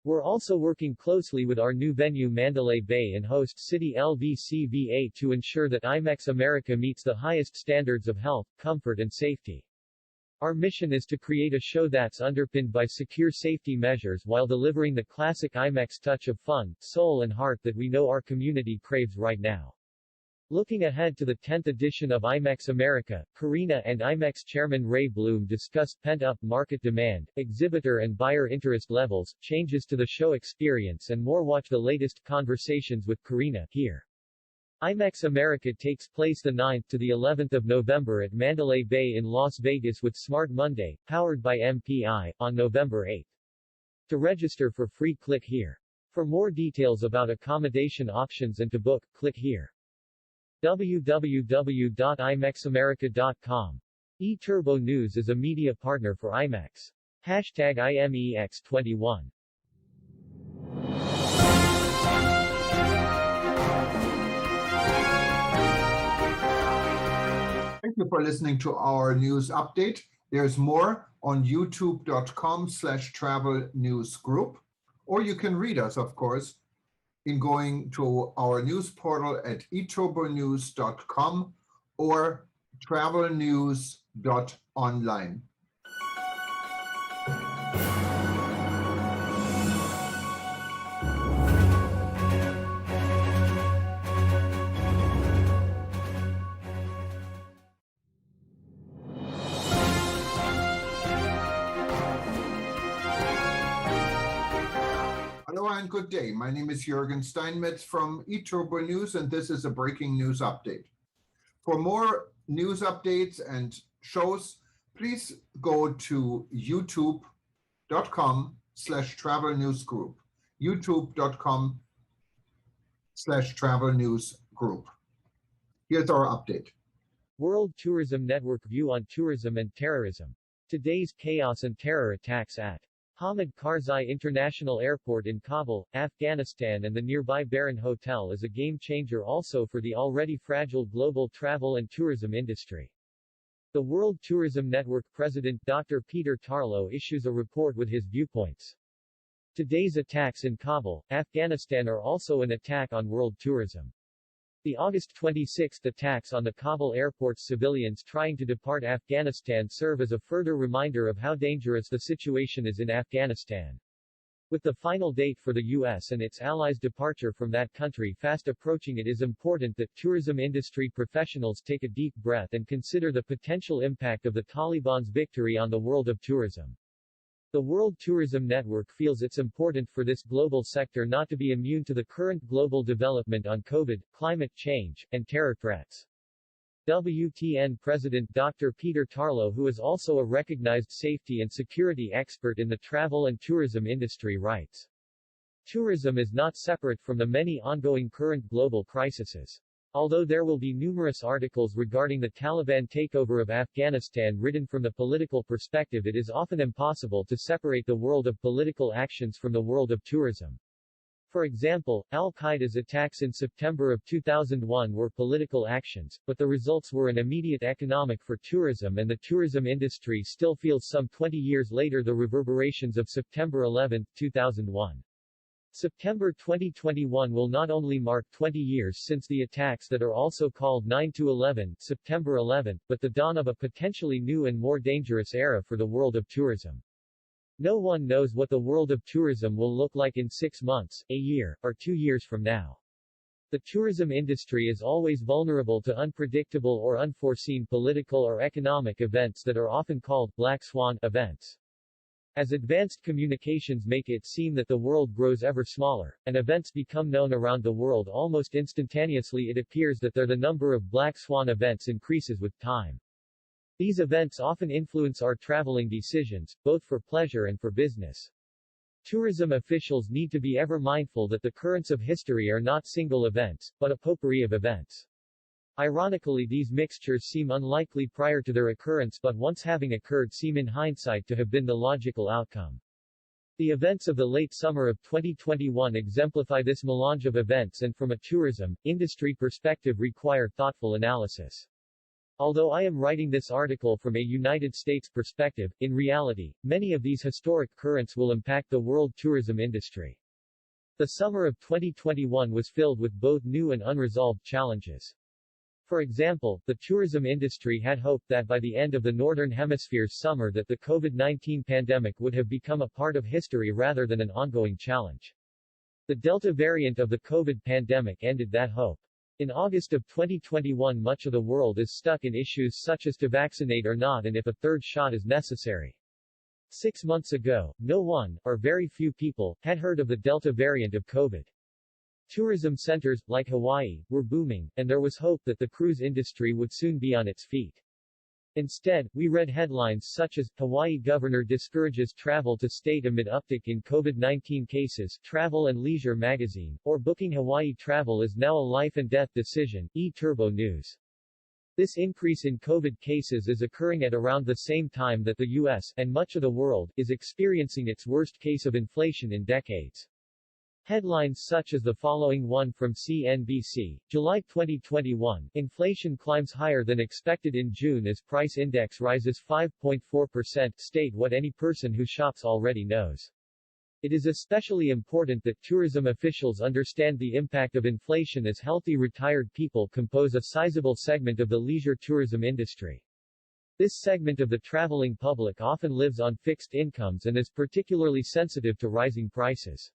We're also working closely with our new venue Mandalay Bay and host city LVCVA to ensure that IMEX America meets the highest standards of health, comfort and safety. Our mission is to create a show that's underpinned by secure safety measures while delivering the classic IMEX touch of fun, soul and heart that we know our community craves right now. Looking ahead to the 10th edition of IMEX America, Karina and IMEX Chairman Ray Bloom discussed pent-up market demand, exhibitor and buyer interest levels, changes to the show experience and more. Watch the latest conversations with Karina here. IMEX America takes place the 9th to the 11th of November at Mandalay Bay in Las Vegas with Smart Monday, powered by MPI, on November 8. To register for free, click here. For more details about accommodation options and to book, click here. www.imexamerica.com. eTurboNews is a media partner for IMEX. #IMEX21. Thank you for listening to our news update. There's more on youtube.com/travel news group, or you can read us, of course, in going to our news portal at eTurboNews.com or travelnews.online. Hello and good day. My name is Jürgen Steinmetz from eTurboNews, and this is a breaking news update. For more news updates and shows, please go to youtube.com/travel news group, youtube.com/travel news group. Here's our update. World Tourism Network view on tourism and terrorism. Today's chaos and terror attacks at Hamid Karzai International Airport in Kabul, Afghanistan and the nearby Baron Hotel is a game-changer also for the already fragile global travel and tourism industry. The World Tourism Network President Dr. Peter Tarlow issues a report with his viewpoints. Today's attacks in Kabul, Afghanistan are also an attack on world tourism. The August 26 attacks on the Kabul airport's civilians trying to depart Afghanistan serve as a further reminder of how dangerous the situation is in Afghanistan. With the final date for the U.S. and its allies' departure from that country fast approaching, it is important that tourism industry professionals take a deep breath and consider the potential impact of the Taliban's victory on the world of tourism. The World Tourism Network feels it's important for this global sector not to be immune to the current global development on COVID, climate change, and terror threats. WTN President Dr. Peter Tarlow, who is also a recognized safety and security expert in the travel and tourism industry, writes, "Tourism is not separate from the many ongoing current global crises. Although there will be numerous articles regarding the Taliban takeover of Afghanistan written from the political perspective, it is often impossible to separate the world of political actions from the world of tourism. For example, Al-Qaeda's attacks in September of 2001 were political actions, but the results were an immediate economic for tourism, and the tourism industry still feels some 20 years later the reverberations of September 11, 2001. September 2021 will not only mark 20 years since the attacks that are also called 9/11, September 11, but the dawn of a potentially new and more dangerous era for the world of tourism. No one knows what the world of tourism will look like in 6 months, a year, or 2 years from now. The tourism industry is always vulnerable to unpredictable or unforeseen political or economic events that are often called black swan events. As advanced communications make it seem that the world grows ever smaller, and events become known around the world almost instantaneously, it appears that the number of black swan events increases with time. These events often influence our traveling decisions, both for pleasure and for business. Tourism officials need to be ever mindful that the currents of history are not single events, but a potpourri of events. Ironically, these mixtures seem unlikely prior to their occurrence, but once having occurred seem in hindsight to have been the logical outcome. The events of the late summer of 2021 exemplify this melange of events and from a tourism industry perspective require thoughtful analysis. Although I am writing this article from a United States perspective, in reality, many of these historic currents will impact the world tourism industry. The summer of 2021 was filled with both new and unresolved challenges. For example, the tourism industry had hoped that by the end of the Northern Hemisphere's summer that the COVID-19 pandemic would have become a part of history rather than an ongoing challenge. The Delta variant of the COVID pandemic ended that hope. In August of 2021, much of the world is stuck in issues such as to vaccinate or not and if a third shot is necessary. 6 months ago, no one, or very few people, had heard of the Delta variant of COVID. Tourism centers, like Hawaii, were booming, and there was hope that the cruise industry would soon be on its feet. Instead, we read headlines such as, Hawaii governor discourages travel to state amid uptick in COVID-19 cases, Travel and Leisure magazine, or booking Hawaii travel is now a life and death decision, eTurboNews. This increase in COVID cases is occurring at around the same time that the U.S., and much of the world, is experiencing its worst case of inflation in decades. Headlines such as the following one from CNBC, July 2021, inflation climbs higher than expected in June as price index rises 5.4%, state what any person who shops already knows. It is especially important that tourism officials understand the impact of inflation, as healthy retired people compose a sizable segment of the leisure tourism industry. This segment of the traveling public often lives on fixed incomes and is particularly sensitive to rising prices.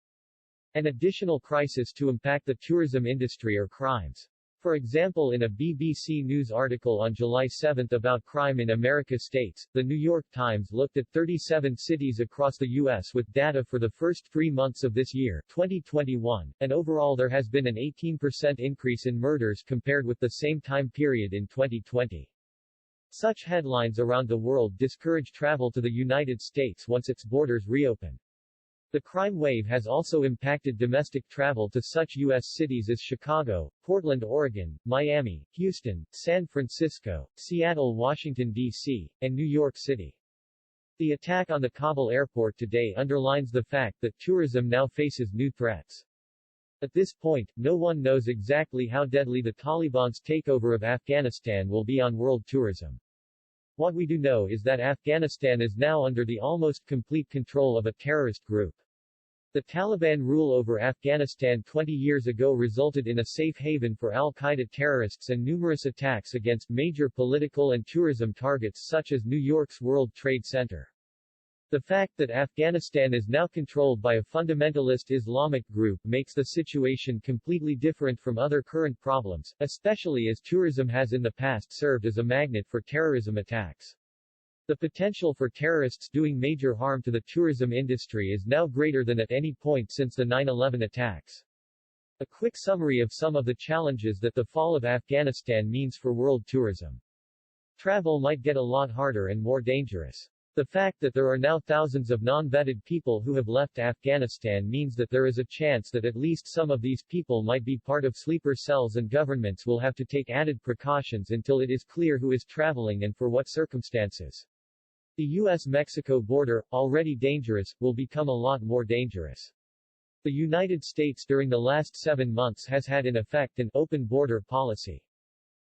An additional crisis to impact the tourism industry are crimes. For example, in a BBC News article on July 7 about crime in America's states, The New York Times looked at 37 cities across the U.S. with data for the first 3 months of this year, 2021, and overall there has been an 18% increase in murders compared with the same time period in 2020. Such headlines around the world discourage travel to the United States once its borders reopen. The crime wave has also impacted domestic travel to such U.S. cities as Chicago, Portland, Oregon, Miami, Houston, San Francisco, Seattle, Washington, D.C., and New York City. The attack on the Kabul airport today underlines the fact that tourism now faces new threats. At this point, no one knows exactly how deadly the Taliban's takeover of Afghanistan will be on world tourism. What we do know is that Afghanistan is now under the almost complete control of a terrorist group. The Taliban rule over Afghanistan 20 years ago resulted in a safe haven for al-Qaeda terrorists and numerous attacks against major political and tourism targets such as New York's World Trade Center. The fact that Afghanistan is now controlled by a fundamentalist Islamic group makes the situation completely different from other current problems, especially as tourism has in the past served as a magnet for terrorism attacks. The potential for terrorists doing major harm to the tourism industry is now greater than at any point since the 9/11 attacks. A quick summary of some of the challenges that the fall of Afghanistan means for world tourism. Travel might get a lot harder and more dangerous. The fact that there are now thousands of non-vetted people who have left Afghanistan means that there is a chance that at least some of these people might be part of sleeper cells, and governments will have to take added precautions until it is clear who is traveling and for what circumstances. The U.S.-Mexico border, already dangerous, will become a lot more dangerous. The United States during the last 7 months has had in effect an open border policy.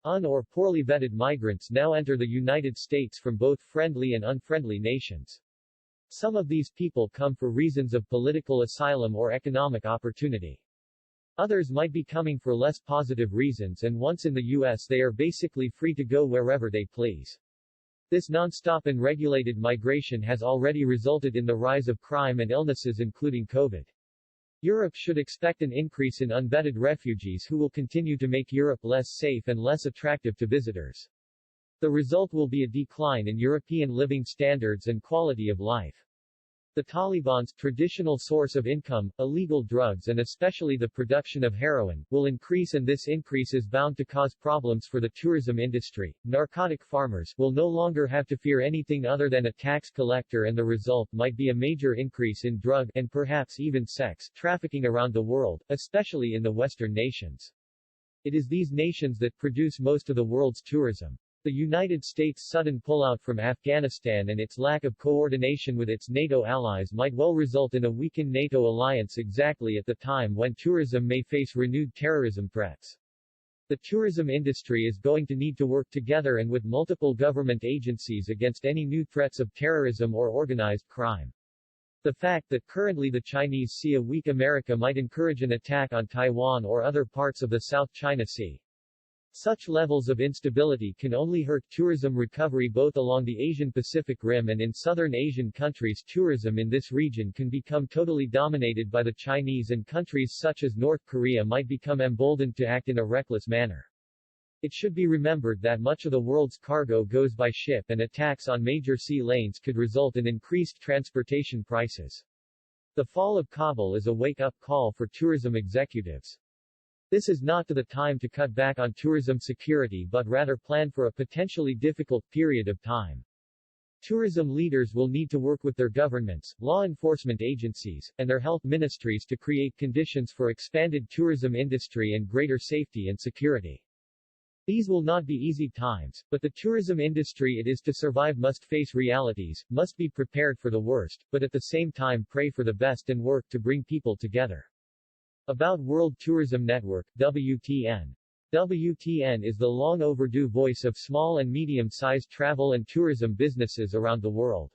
Un- or poorly vetted migrants now enter the United States from both friendly and unfriendly nations. Some of these people come for reasons of political asylum or economic opportunity. Others might be coming for less positive reasons, and once in the U.S. they are basically free to go wherever they please. This non-stop and regulated migration has already resulted in the rise of crime and illnesses including COVID. Europe should expect an increase in unvetted refugees who will continue to make Europe less safe and less attractive to visitors. The result will be a decline in European living standards and quality of life. The Taliban's traditional source of income, illegal drugs and especially the production of heroin, will increase, and this increase is bound to cause problems for the tourism industry. Narcotic farmers will no longer have to fear anything other than a tax collector, and the result might be a major increase in drug and perhaps even sex trafficking around the world, especially in the Western nations. It is these nations that produce most of the world's tourism. The United States' sudden pullout from Afghanistan and its lack of coordination with its NATO allies might well result in a weakened NATO alliance exactly at the time when tourism may face renewed terrorism threats. The tourism industry is going to need to work together and with multiple government agencies against any new threats of terrorism or organized crime. The fact that currently the Chinese see a weak America might encourage an attack on Taiwan or other parts of the South China Sea. Such levels of instability can only hurt tourism recovery both along the Asian-Pacific Rim and in southern Asian countries. Tourism in this region can become totally dominated by the Chinese, and countries such as North Korea might become emboldened to act in a reckless manner. It should be remembered that much of the world's cargo goes by ship, and attacks on major sea lanes could result in increased transportation prices. The fall of Kabul is a wake-up call for tourism executives. This is not the time to cut back on tourism security, but rather plan for a potentially difficult period of time. Tourism leaders will need to work with their governments, law enforcement agencies, and their health ministries to create conditions for expanded tourism industry and greater safety and security. These will not be easy times, but the tourism industry it is to survive must face realities, must be prepared for the worst, but at the same time pray for the best and work to bring people together. About World Tourism Network, WTN. WTN is the long overdue voice of small and medium-sized travel and tourism businesses around the world.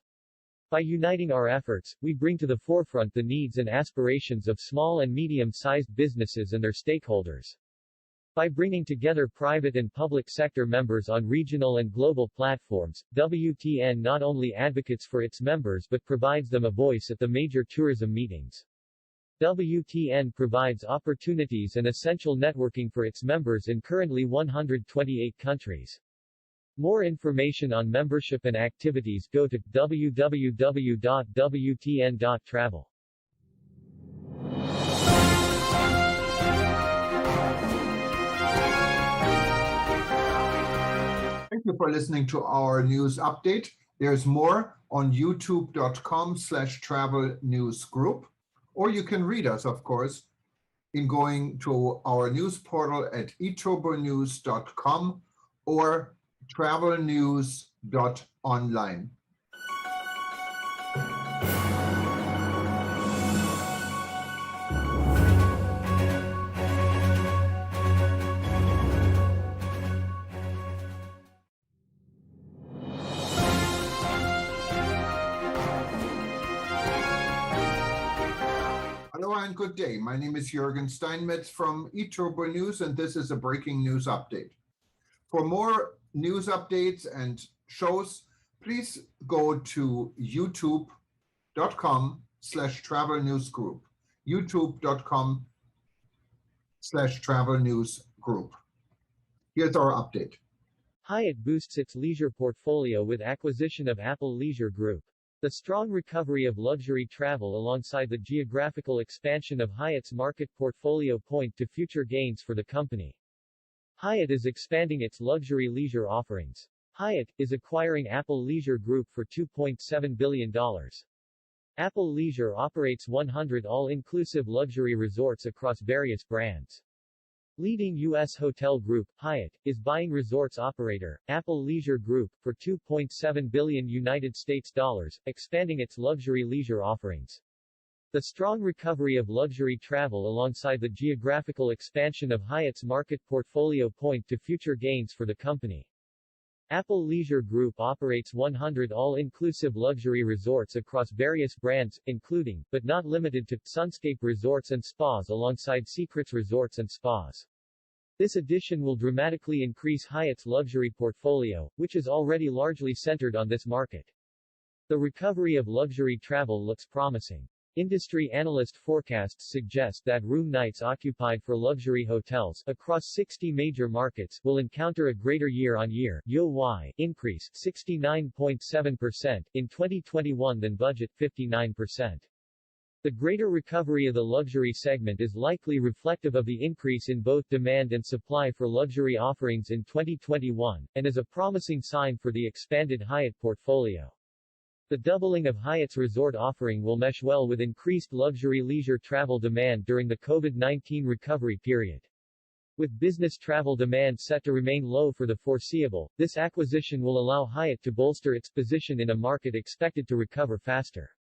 By uniting our efforts, we bring to the forefront the needs and aspirations of small and medium-sized businesses and their stakeholders. By bringing together private and public sector members on regional and global platforms, WTN not only advocates for its members but provides them a voice at the major tourism meetings. WTN provides opportunities and essential networking for its members in currently 128 countries. More information on membership and activities go to www.wtn.travel. Thank you for listening to our news update. There's more on youtube.com/travel news group, or you can read us, of course, in going to our news portal at eTurboNews.com or travelnews.online. Hello and good day. My name is Jürgen Steinmetz from eTurboNews, and this is a breaking news update. For more news updates and shows, please go to youtube.com/travel news group. youtube.com/travel news group. Here's our update. Hyatt boosts its leisure portfolio with acquisition of Apple Leisure Group. The strong recovery of luxury travel alongside the geographical expansion of Hyatt's market portfolio point to future gains for the company. Hyatt is expanding its luxury leisure offerings. Hyatt is acquiring Apple Leisure Group for $2.7 billion. Apple Leisure operates 100 all-inclusive luxury resorts across various brands. Leading U.S. hotel group, Hyatt, is buying resorts operator, Apple Leisure Group, for $2.7 billion, expanding its luxury leisure offerings. The strong recovery of luxury travel alongside the geographical expansion of Hyatt's market portfolio point to future gains for the company. Apple Leisure Group operates 100 all-inclusive luxury resorts across various brands, including, but not limited to, Sunscape Resorts and Spas alongside Secrets Resorts and Spas. This addition will dramatically increase Hyatt's luxury portfolio, which is already largely centered on this market. The recovery of luxury travel looks promising. Industry analyst forecasts suggest that room nights occupied for luxury hotels across 60 major markets will encounter a greater year-on-year (YoY) increase 69.7% in 2021 than budget 59%. The greater recovery of the luxury segment is likely reflective of the increase in both demand and supply for luxury offerings in 2021, and is a promising sign for the expanded Hyatt portfolio. The doubling of Hyatt's resort offering will mesh well with increased luxury leisure travel demand during the COVID-19 recovery period. With business travel demand set to remain low for the foreseeable, this acquisition will allow Hyatt to bolster its position in a market expected to recover faster.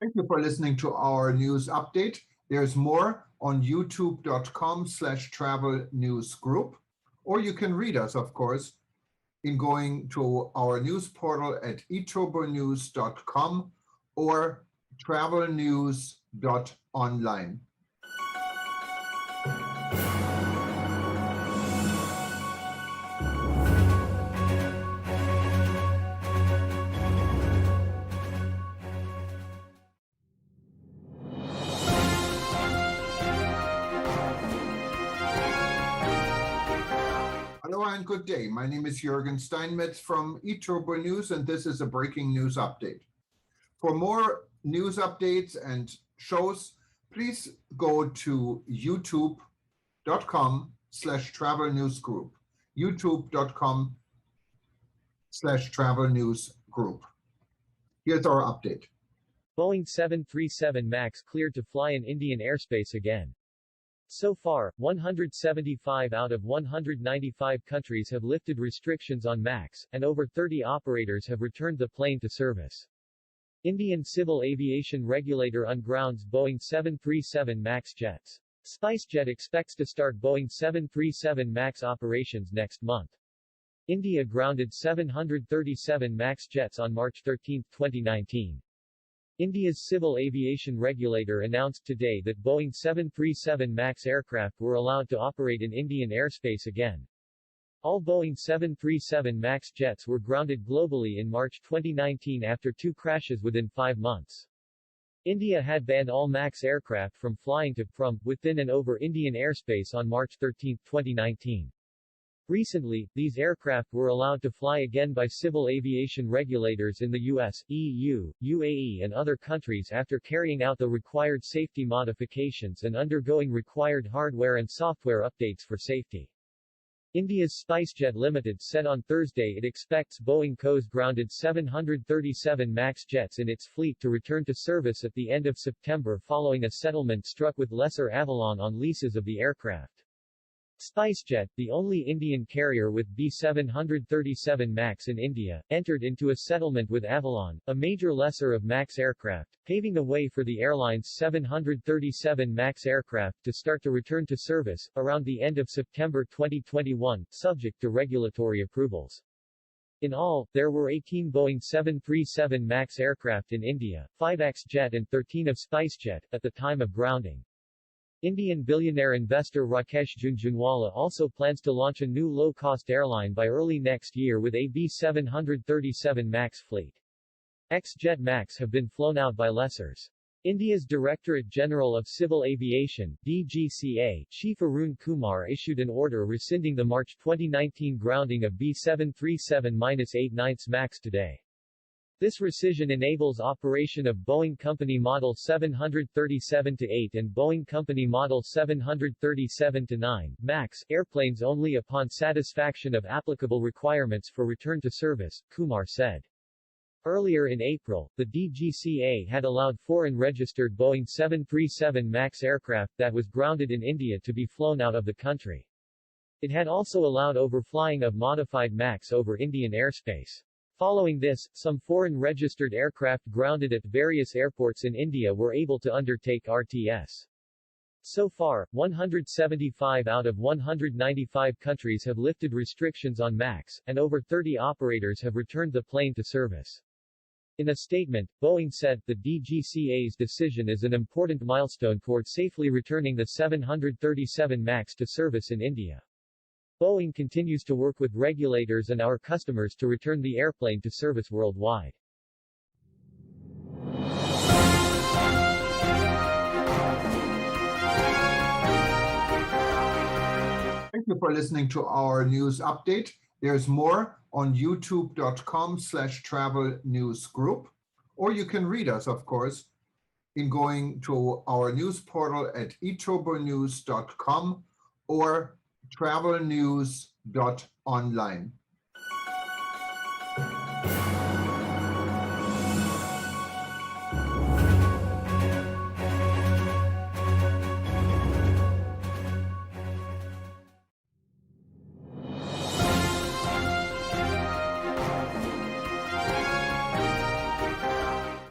Thank you for listening to our news update. There's more on youtube.com/travel news group, or you can read us, of course, in going to our news portal at eTurboNews.com or travelnews.online. Hello and good day. My name is Jürgen Steinmetz from eTurboNews, and this is a breaking news update. For more news updates and shows, please go to youtube.com/travel news group. youtube.com/travel news group. Here's our update. Boeing 737 MAX cleared to fly in Indian airspace again. So far, 175 out of 195 countries have lifted restrictions on MAX, and over 30 operators have returned the plane to service. Indian civil aviation regulator ungrounds Boeing 737 MAX jets. SpiceJet expects to start Boeing 737 MAX operations next month. India grounded 737 MAX jets on March 13, 2019. India's civil aviation regulator announced today that Boeing 737 MAX aircraft were allowed to operate in Indian airspace again. All Boeing 737 MAX jets were grounded globally in March 2019 after 2 crashes within 5 months. India had banned all MAX aircraft from flying to, from, within and over Indian airspace on March 13, 2019. Recently, these aircraft were allowed to fly again by civil aviation regulators in the US, EU, UAE and other countries after carrying out the required safety modifications and undergoing required hardware and software updates for safety. India's SpiceJet Limited said on Thursday it expects Boeing Co.'s grounded 737 MAX jets in its fleet to return to service at the end of September following a settlement struck with Lesser Avalon on leases of the aircraft. SpiceJet, the only Indian carrier with B737 MAX in India, entered into a settlement with Avalon, a major lessor of MAX aircraft, paving the way for the airline's 737 MAX aircraft to start to return to service around the end of September 2021, subject to regulatory approvals. In all, there were 18 Boeing 737 MAX aircraft in India, 5 X-Jet and 13 of SpiceJet, at the time of grounding. Indian billionaire investor Rakesh Jhunjhunwala also plans to launch a new low-cost airline by early next year with a B737 MAX fleet. X-Jet MAX have been flown out by lessors. India's Directorate General of Civil Aviation, DGCA, Chief Arun Kumar issued an order rescinding the March 2019 grounding of B737-89 MAX today. This rescission enables operation of Boeing Company Model 737-8 and Boeing Company Model 737-9 MAX airplanes only upon satisfaction of applicable requirements for return to service, Kumar said. Earlier in April, the DGCA had allowed foreign-registered Boeing 737 MAX aircraft that was grounded in India to be flown out of the country. It had also allowed overflying of modified MAX over Indian airspace. Following this, some foreign-registered aircraft grounded at various airports in India were able to undertake RTS. So far, 175 out of 195 countries have lifted restrictions on MAX, and over 30 operators have returned the plane to service. In a statement, Boeing said, the DGCA's decision is an important milestone toward safely returning the 737 MAX to service in India. Boeing continues to work with regulators and our customers to return the airplane to service worldwide. Thank you for listening to our news update. There's more on youtube.com/travel news group, or you can read us, of course, in going to our news portal at eTurboNews.com or travelnews.online.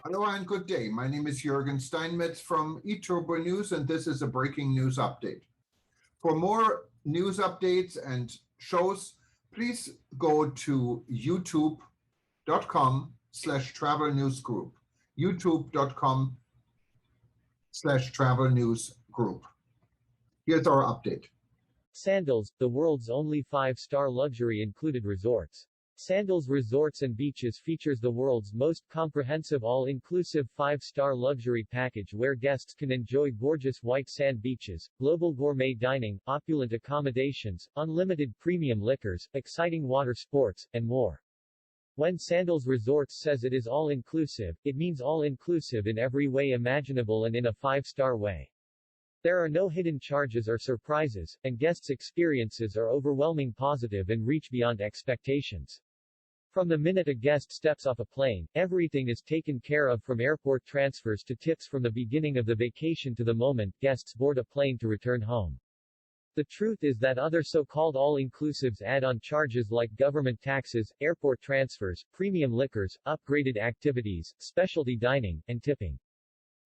Hello and good day. My name is Jürgen Steinmetz from eTurboNews, and this is a breaking news update. For more news updates and shows, please go to youtube.com/travel news group. youtube.com/travel news group. Here's our update. Sandals, the world's only 5-star luxury included resorts. Sandals Resorts and Beaches features the world's most comprehensive all-inclusive 5-star luxury package where guests can enjoy gorgeous white sand beaches, global gourmet dining, opulent accommodations, unlimited premium liquors, exciting water sports, and more. When Sandals Resorts says it is all-inclusive, it means all-inclusive in every way imaginable and in a 5-star way. There are no hidden charges or surprises, and guests' experiences are overwhelming positive and reach beyond expectations. From the minute a guest steps off a plane, everything is taken care of from airport transfers to tips from the beginning of the vacation to the moment guests board a plane to return home. The truth is that other so-called all-inclusives add on charges like government taxes, airport transfers, premium liquors, upgraded activities, specialty dining, and tipping.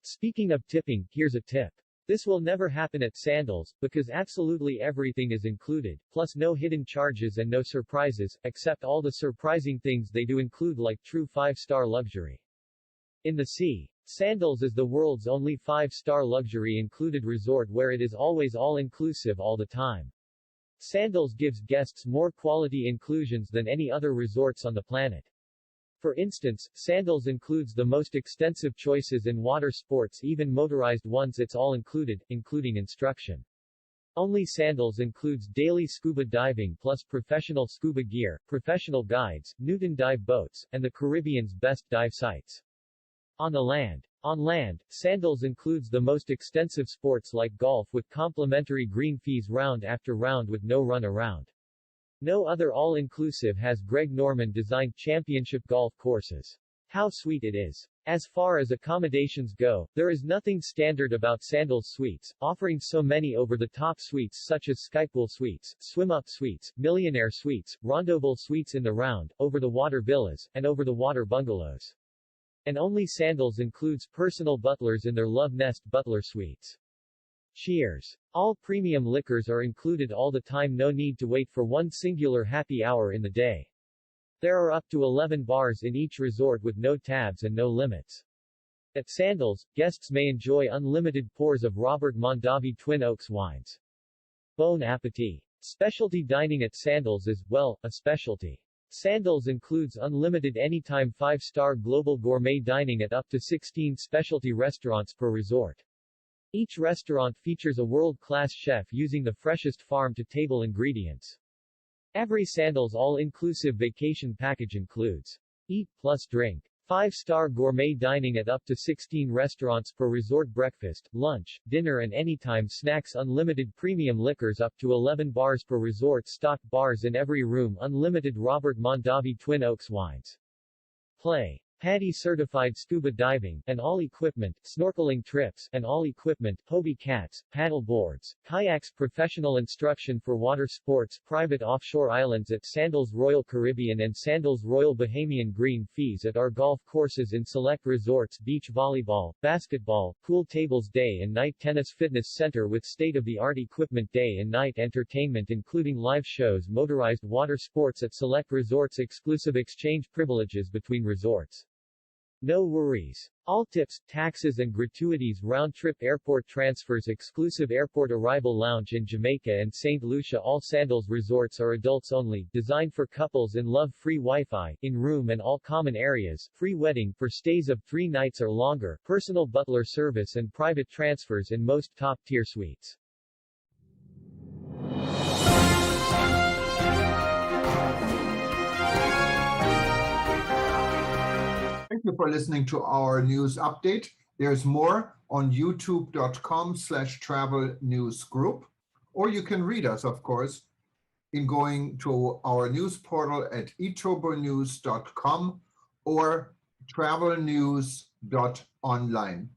Speaking of tipping, here's a tip. This will never happen at Sandals, because absolutely everything is included, plus no hidden charges and no surprises, except all the surprising things they do include, like true 5-star luxury. In the sea. Sandals is the world's only 5-star luxury included resort where it is always all-inclusive all the time. Sandals gives guests more quality inclusions than any other resorts on the planet. For instance, Sandals includes the most extensive choices in water sports, even motorized ones. It's all included, including instruction. Only Sandals includes daily scuba diving plus professional scuba gear, professional guides, Newton dive boats, and the Caribbean's best dive sites. On land, Sandals includes the most extensive sports like golf with complimentary green fees round after round with no run around. No other all-inclusive has Greg Norman-designed championship golf courses. How sweet it is. As far as accommodations go, there is nothing standard about Sandals suites, offering so many over-the-top suites such as Skypool suites, swim-up suites, millionaire suites, rendezvous suites in the round, over-the-water villas, and over-the-water bungalows. And only Sandals includes personal butlers in their Love Nest butler suites. Cheers. All premium liquors are included all the time, no need to wait for one singular happy hour in the day. There are up to 11 bars in each resort with no tabs and no limits. At Sandals, guests may enjoy unlimited pours of Robert Mondavi Twin Oaks wines. Bon appetit. Specialty dining at Sandals is, well, a specialty. Sandals includes unlimited anytime 5-star global gourmet dining at up to 16 specialty restaurants per resort. Each restaurant features a world-class chef using the freshest farm-to-table ingredients. Every Sandals all-inclusive vacation package includes eat plus drink, 5-star gourmet dining at up to 16 restaurants per resort, breakfast, lunch, dinner and anytime snacks, unlimited premium liquors up to 11 bars per resort, stocked bars in every room, unlimited Robert Mondavi Twin Oaks wines. Play. PADI certified scuba diving, and all equipment, snorkeling trips, and all equipment, Hobie cats, paddle boards, kayaks, professional instruction for water sports, private offshore islands at Sandals Royal Caribbean and Sandals Royal Bahamian, green fees at our golf courses in select resorts, beach volleyball, basketball, pool tables, day and night tennis, fitness center with state-of-the-art equipment, day and night entertainment including live shows, motorized water sports at select resorts, exclusive exchange privileges between resorts. No worries. All tips, taxes and gratuities, round-trip airport transfers, exclusive airport arrival lounge in Jamaica and St. Lucia. All Sandals resorts are adults only, designed for couples in love, free Wi-Fi, in-room and all common areas, free wedding for stays of 3 nights or longer, personal butler service and private transfers in most top-tier suites. Thank you for listening to our news update. There's more on youtube.com/travel news group, or you can read us, of course, in going to our news portal at eTurboNews.com or travelnews.online.